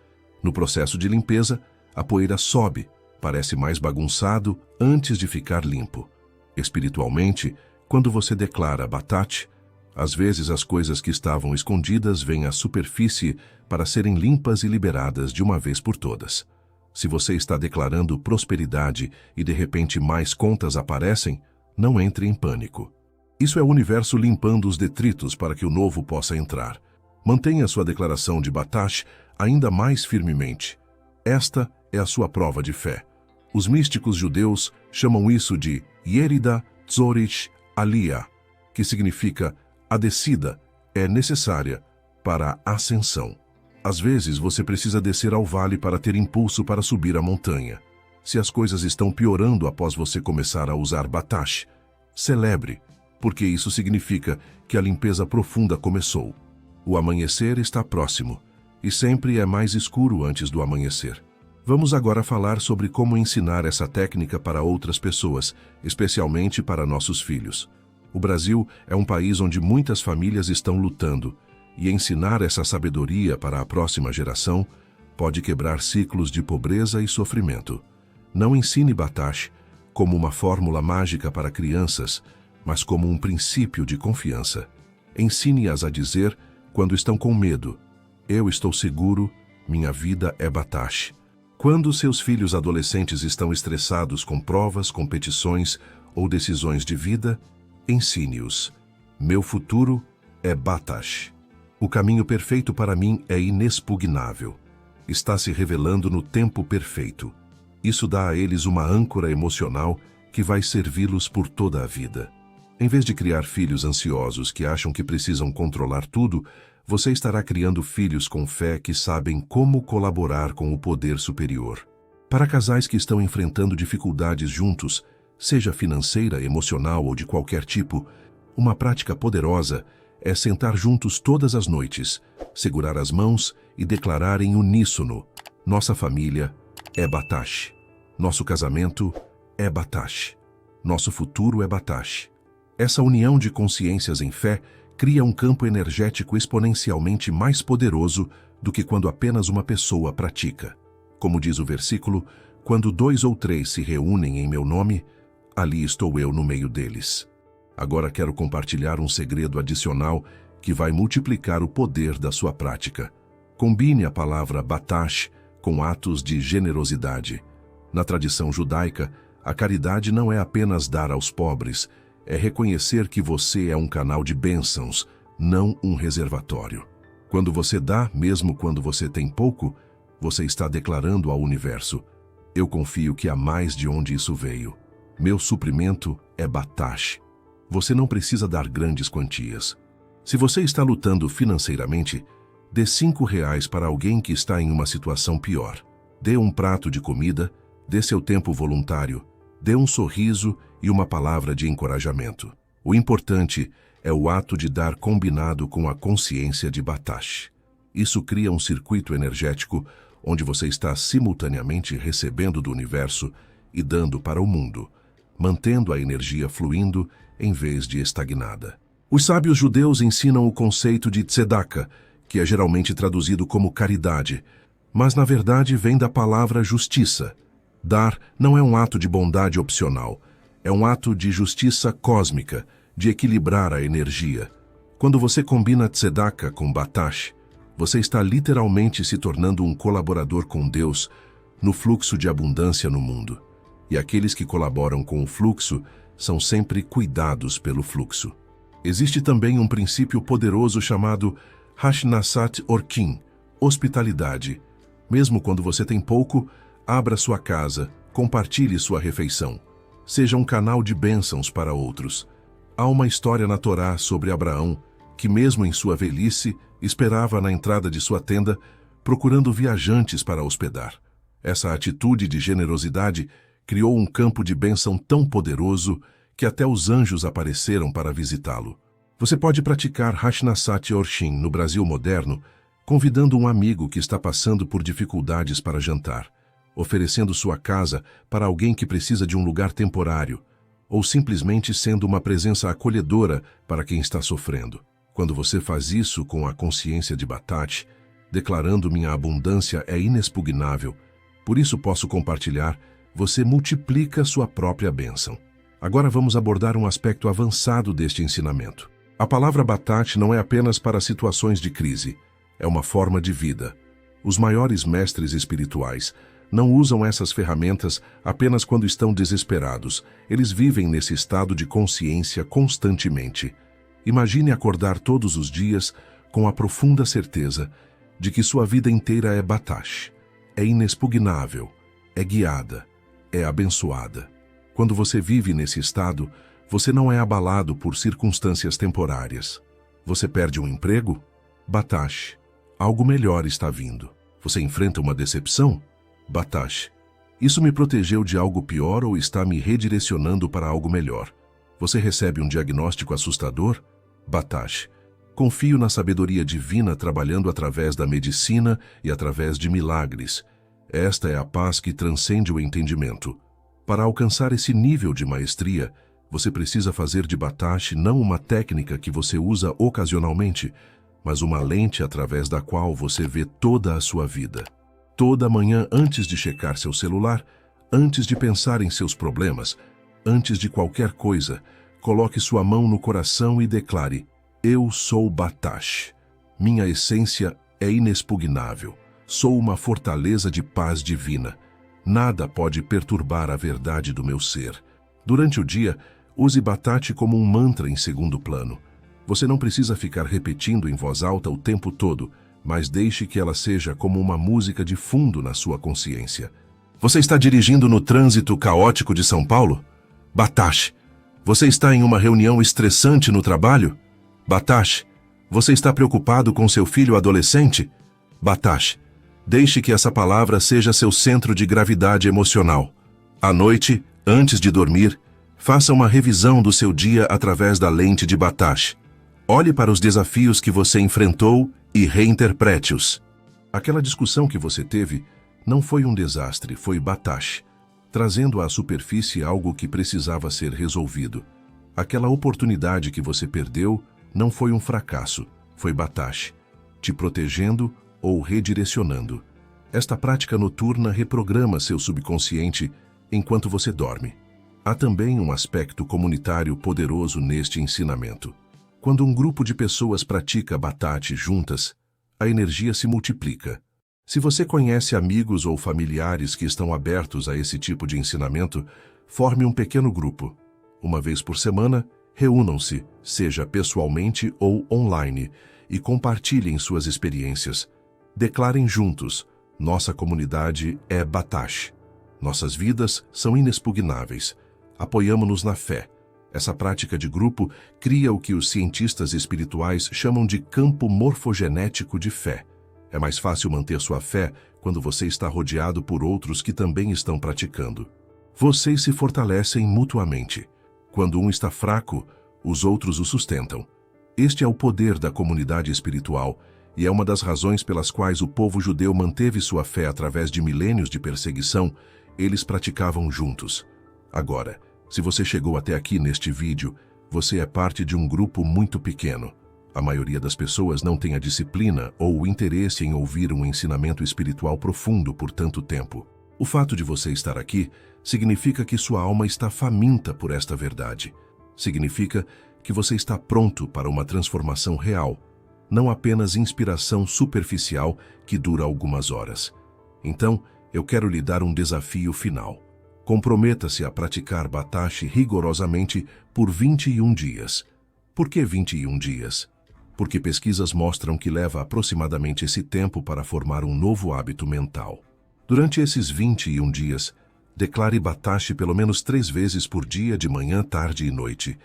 No processo de limpeza, a poeira sobe, parece mais bagunçado antes de ficar limpo. Espiritualmente, quando você declara batash, às vezes as coisas que estavam escondidas vêm à superfície para serem limpas e liberadas de uma vez por todas. Se você está declarando prosperidade e de repente mais contas aparecem, não entre em pânico. Isso é o universo limpando os detritos para que o novo possa entrar. Mantenha sua declaração de batash ainda mais firmemente. Esta é a sua prova de fé. Os místicos judeus chamam isso de Yerida Tzorich Aliyah, que significa a descida é necessária para a ascensão. Às vezes você precisa descer ao vale para ter impulso para subir a montanha. Se as coisas estão piorando após você começar a usar batash, celebre, porque isso significa que a limpeza profunda começou. O amanhecer está próximo, e sempre é mais escuro antes do amanhecer. Vamos agora falar sobre como ensinar essa técnica para outras pessoas, especialmente para nossos filhos. O Brasil é um país onde muitas famílias estão lutando, e ensinar essa sabedoria para a próxima geração pode quebrar ciclos de pobreza e sofrimento. Não ensine batash como uma fórmula mágica para crianças, mas como um princípio de confiança. Ensine-as a dizer, quando estão com medo, eu estou seguro, minha vida é Batash. Quando seus filhos adolescentes estão estressados com provas, competições ou decisões de vida, ensine-os, meu futuro é Batash. O caminho perfeito para mim é inexpugnável. Está se revelando no tempo perfeito. Isso dá a eles uma âncora emocional que vai servi-los por toda a vida. Em vez de criar filhos ansiosos que acham que precisam controlar tudo, você estará criando filhos com fé que sabem como colaborar com o poder superior. Para casais que estão enfrentando dificuldades juntos, seja financeira, emocional ou de qualquer tipo, uma prática poderosa é sentar juntos todas as noites, segurar as mãos e declarar em uníssono: nossa família é Batash. Nosso casamento é Batash. Nosso futuro é Batash. Essa união de consciências em fé cria um campo energético exponencialmente mais poderoso do que quando apenas uma pessoa pratica. Como diz o versículo, quando 2 ou 3 se reúnem em meu nome, ali estou eu no meio deles. Agora quero compartilhar um segredo adicional que vai multiplicar o poder da sua prática. Combine a palavra Batash com atos de generosidade. Na tradição judaica, a caridade não é apenas dar aos pobres, é reconhecer que você é um canal de bênçãos, não um reservatório. Quando você dá, mesmo quando você tem pouco, você está declarando ao universo: eu confio que há mais de onde isso veio. Meu suprimento é Batash. Você não precisa dar grandes quantias. Se você está lutando financeiramente, dê R$5 para alguém que está em uma situação pior. Dê um prato de comida, dê seu tempo voluntário, dê um sorriso e uma palavra de encorajamento. O importante é o ato de dar combinado com a consciência de Batash. Isso cria um circuito energético onde você está simultaneamente recebendo do universo e dando para o mundo, mantendo a energia fluindo em vez de estagnada. Os sábios judeus ensinam o conceito de tzedakah, que é geralmente traduzido como caridade, mas na verdade vem da palavra justiça. Dar não é um ato de bondade opcional, é um ato de justiça cósmica, de equilibrar a energia. Quando você combina tzedakah com Batash, você está literalmente se tornando um colaborador com Deus no fluxo de abundância no mundo. E aqueles que colaboram com o fluxo são sempre cuidados pelo fluxo. Existe também um princípio poderoso chamado Hashnasat Orkin, hospitalidade. Mesmo quando você tem pouco, abra sua casa, compartilhe sua refeição. Seja um canal de bênçãos para outros. Há uma história na Torá sobre Abraão, que mesmo em sua velhice, esperava na entrada de sua tenda, procurando viajantes para hospedar. Essa atitude de generosidade criou um campo de bênção tão poderoso que até os anjos apareceram para visitá-lo. Você pode praticar Hashnasat Orkin no Brasil moderno, convidando um amigo que está passando por dificuldades para jantar, oferecendo sua casa para alguém que precisa de um lugar temporário, ou simplesmente sendo uma presença acolhedora para quem está sofrendo. Quando você faz isso com a consciência de Batash, declarando minha abundância é inexpugnável, por isso posso compartilhar, você multiplica sua própria bênção. Agora vamos abordar um aspecto avançado deste ensinamento. A palavra Batash não é apenas para situações de crise, é uma forma de vida. Os maiores mestres espirituais não usam essas ferramentas apenas quando estão desesperados, eles vivem nesse estado de consciência constantemente. Imagine acordar todos os dias com a profunda certeza de que sua vida inteira é Batash, é inexpugnável, é guiada, é abençoada. Quando você vive nesse estado, você não é abalado por circunstâncias temporárias. Você perde um emprego? Batash, algo melhor está vindo. Você enfrenta uma decepção? Batash, isso me protegeu de algo pior ou está me redirecionando para algo melhor. Você recebe um diagnóstico assustador? Batash, confio na sabedoria divina trabalhando através da medicina e através de milagres. Esta é a paz que transcende o entendimento. Para alcançar esse nível de maestria, você precisa fazer de Batash não uma técnica que você usa ocasionalmente, mas uma lente através da qual você vê toda a sua vida. Toda manhã, antes de checar seu celular, antes de pensar em seus problemas, Antes de qualquer coisa, coloque sua mão no coração e declare: Eu sou Batash. Minha essência é inexpugnável. Sou uma fortaleza de paz divina. Nada pode perturbar a verdade do meu ser. Durante o dia, use Batash como um mantra em segundo plano. Você não precisa ficar repetindo em voz alta o tempo todo, mas deixe que ela seja como uma música de fundo na sua consciência. Você está dirigindo no trânsito caótico de São Paulo? Batash. Você está em uma reunião estressante no trabalho? Batash. Você está preocupado com seu filho adolescente? Batash. Deixe que essa palavra seja seu centro de gravidade emocional. À noite, antes de dormir, faça uma revisão do seu dia através da lente de Batash. Olhe para os desafios que você enfrentou e reinterprete-os. Aquela discussão que você teve não foi um desastre, foi Batash, trazendo à superfície algo que precisava ser resolvido. Aquela oportunidade que você perdeu não foi um fracasso, foi Batash, te protegendo ou redirecionando. Esta prática noturna reprograma seu subconsciente enquanto você dorme. Há também um aspecto comunitário poderoso neste ensinamento. Quando um grupo de pessoas pratica Batash juntas, a energia se multiplica. Se você conhece amigos ou familiares que estão abertos a esse tipo de ensinamento, forme um pequeno grupo. Uma vez por semana, reúnam-se, seja pessoalmente ou online, e compartilhem suas experiências. Declarem juntos: nossa comunidade é Batash. Nossas vidas são inexpugnáveis. Apoiamo-nos na fé. Essa prática de grupo cria o que os cientistas espirituais chamam de campo morfogenético de fé. É mais fácil manter sua fé quando você está rodeado por outros que também estão praticando. Vocês se fortalecem mutuamente. Quando um está fraco, os outros o sustentam. Este é o poder da comunidade espiritual e é uma das razões pelas quais o povo judeu manteve sua fé através de milênios de perseguição. Eles praticavam juntos. Agora, se você chegou até aqui neste vídeo, você é parte de um grupo muito pequeno. A maioria das pessoas não tem a disciplina ou o interesse em ouvir um ensinamento espiritual profundo por tanto tempo. O fato de você estar aqui significa que sua alma está faminta por esta verdade. Significa que você está pronto para uma transformação real, não apenas inspiração superficial que dura algumas horas. Então, eu quero lhe dar um desafio final. Comprometa-se a praticar Batash rigorosamente por 21 dias. Por que 21 dias? Porque pesquisas mostram que leva aproximadamente esse tempo para formar um novo hábito mental. Durante esses 21 dias, declare Batash pelo menos 3 vezes por dia, de manhã, tarde e noite.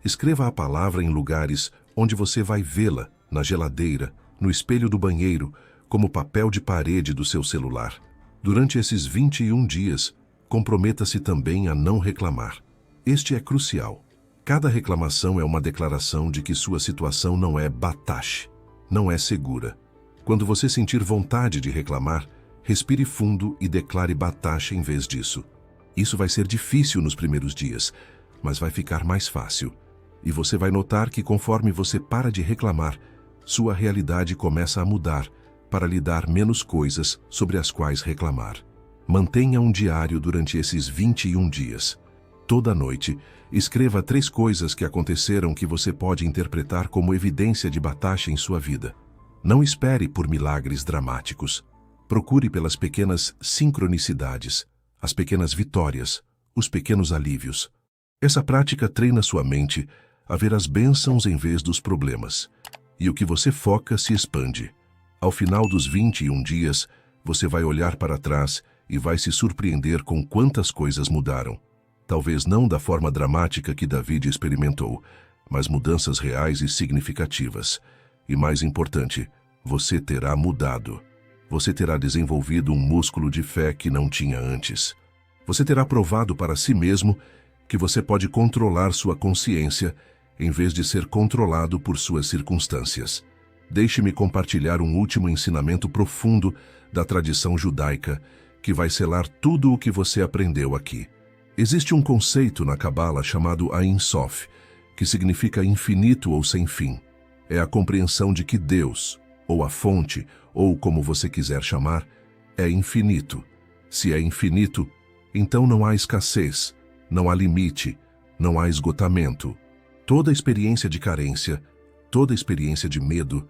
Escreva a palavra em lugares onde você vai vê-la, na geladeira, no espelho do banheiro, como papel de parede do seu celular. Durante esses 21 dias, comprometa-se também a não reclamar. Este é crucial. Cada reclamação é uma declaração de que sua situação não é Batash, não é segura. Quando você sentir vontade de reclamar, respire fundo e declare Batash em vez disso. Isso vai ser difícil nos primeiros dias, mas vai ficar mais fácil. E você vai notar que conforme você para de reclamar, sua realidade começa a mudar para lhe dar menos coisas sobre as quais reclamar. Mantenha um diário durante esses 21 dias. Toda noite, escreva 3 coisas que aconteceram que você pode interpretar como evidência de Batash em sua vida. Não espere por milagres dramáticos. Procure pelas pequenas sincronicidades, as pequenas vitórias, os pequenos alívios. Essa prática treina sua mente a ver as bênçãos em vez dos problemas. E o que você foca se expande. Ao final dos 21 dias, você vai olhar para trás e vai se surpreender com quantas coisas mudaram. Talvez não da forma dramática que David experimentou, mas mudanças reais e significativas. E mais importante, você terá mudado. Você terá desenvolvido um músculo de fé que não tinha antes. Você terá provado para si mesmo que você pode controlar sua consciência em vez de ser controlado por suas circunstâncias. Deixe-me compartilhar um último ensinamento profundo da tradição judaica que vai selar tudo o que você aprendeu aqui. Existe um conceito na Cabala chamado Ein Sof, que significa infinito ou sem fim. É a compreensão de que Deus, ou a fonte, ou como você quiser chamar, é infinito. Se é infinito, então não há escassez, não há limite, não há esgotamento. Toda experiência de carência, toda experiência de medo,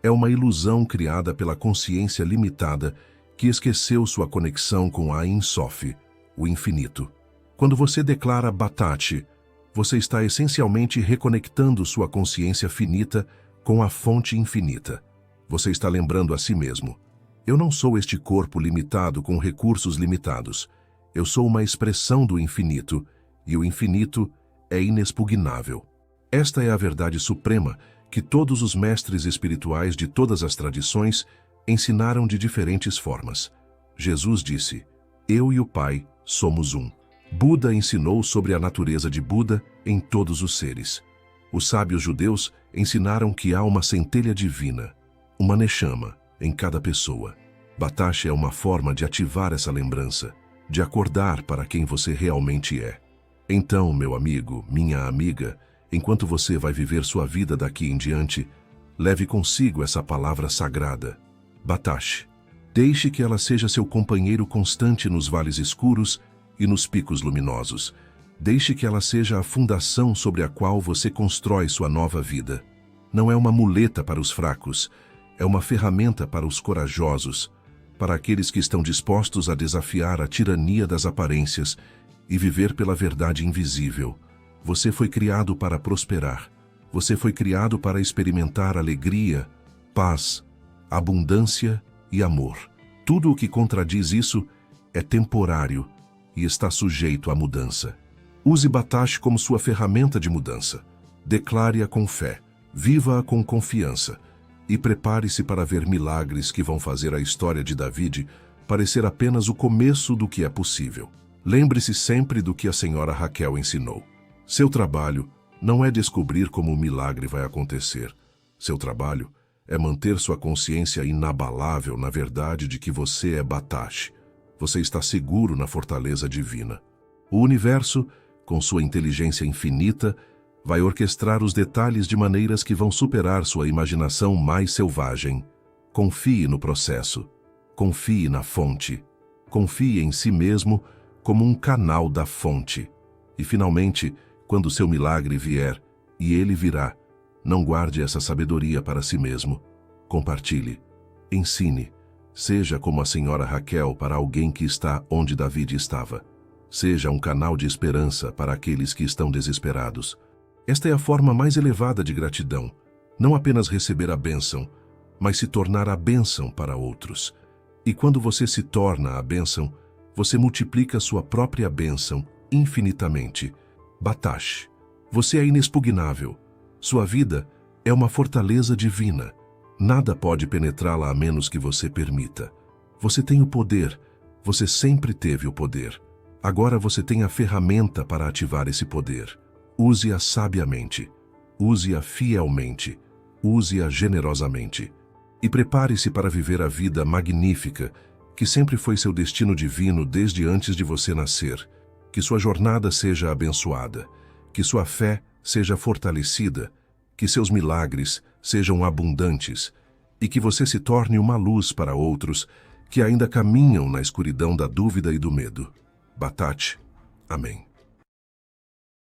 é uma ilusão criada pela consciência limitada que esqueceu sua conexão com a Ein Sof, o infinito. Quando você declara Batat, você está essencialmente reconectando sua consciência finita com a fonte infinita. Você está lembrando a si mesmo: eu não sou este corpo limitado com recursos limitados. Eu sou uma expressão do infinito, e o infinito é inexpugnável. Esta é a verdade suprema que todos os mestres espirituais de todas as tradições ensinaram de diferentes formas. Jesus disse: eu e o Pai somos um. Buda ensinou sobre a natureza de Buda em todos os seres. Os sábios judeus ensinaram que há uma centelha divina, uma neshama, em cada pessoa. Batat é uma forma de ativar essa lembrança, de acordar para quem você realmente é. Então, meu amigo, minha amiga, enquanto você vai viver sua vida daqui em diante, leve consigo essa palavra sagrada, Batat. Deixe que ela seja seu companheiro constante nos vales escuros e nos picos luminosos. Deixe que ela seja a fundação sobre a qual você constrói sua nova vida. Não é uma muleta para os fracos, é uma ferramenta para os corajosos, para aqueles que estão dispostos a desafiar a tirania das aparências e viver pela verdade invisível. Você foi criado para prosperar. Você foi criado para experimentar alegria, paz, abundância e amor. Tudo o que contradiz isso é temporário e está sujeito à mudança. Use Batat como sua ferramenta de mudança. Declare-a com fé, viva-a com confiança e prepare-se para ver milagres que vão fazer a história de David parecer apenas o começo do que é possível. Lembre-se sempre do que a senhora Raquel ensinou. Seu trabalho não é descobrir como o milagre vai acontecer. Seu trabalho é manter sua consciência inabalável na verdade de que você é Batat. Você está seguro na fortaleza divina. O universo, com sua inteligência infinita, vai orquestrar os detalhes de maneiras que vão superar sua imaginação mais selvagem. Confie no processo. Confie na fonte. Confie em si mesmo como um canal da fonte. E, finalmente, quando seu milagre vier, e ele virá, não guarde essa sabedoria para si mesmo. Compartilhe. Ensine. Seja como a senhora Raquel para alguém que está onde David estava. Seja um canal de esperança para aqueles que estão desesperados. Esta é a forma mais elevada de gratidão. Não apenas receber a bênção, mas se tornar a bênção para outros. E quando você se torna a bênção, você multiplica sua própria bênção infinitamente. Batat. Você é inexpugnável. Sua vida é uma fortaleza divina. Nada pode penetrá-la a menos que você permita. Você tem o poder. Você sempre teve o poder. Agora você tem a ferramenta para ativar esse poder. Use-a sabiamente. Use-a fielmente. Use-a generosamente. E prepare-se para viver a vida magnífica que sempre foi seu destino divino desde antes de você nascer. Que sua jornada seja abençoada. Que sua fé seja fortalecida. Que seus milagres sejam abundantes. E que você se torne uma luz para outros que ainda caminham na escuridão da dúvida e do medo. Batat. Amém.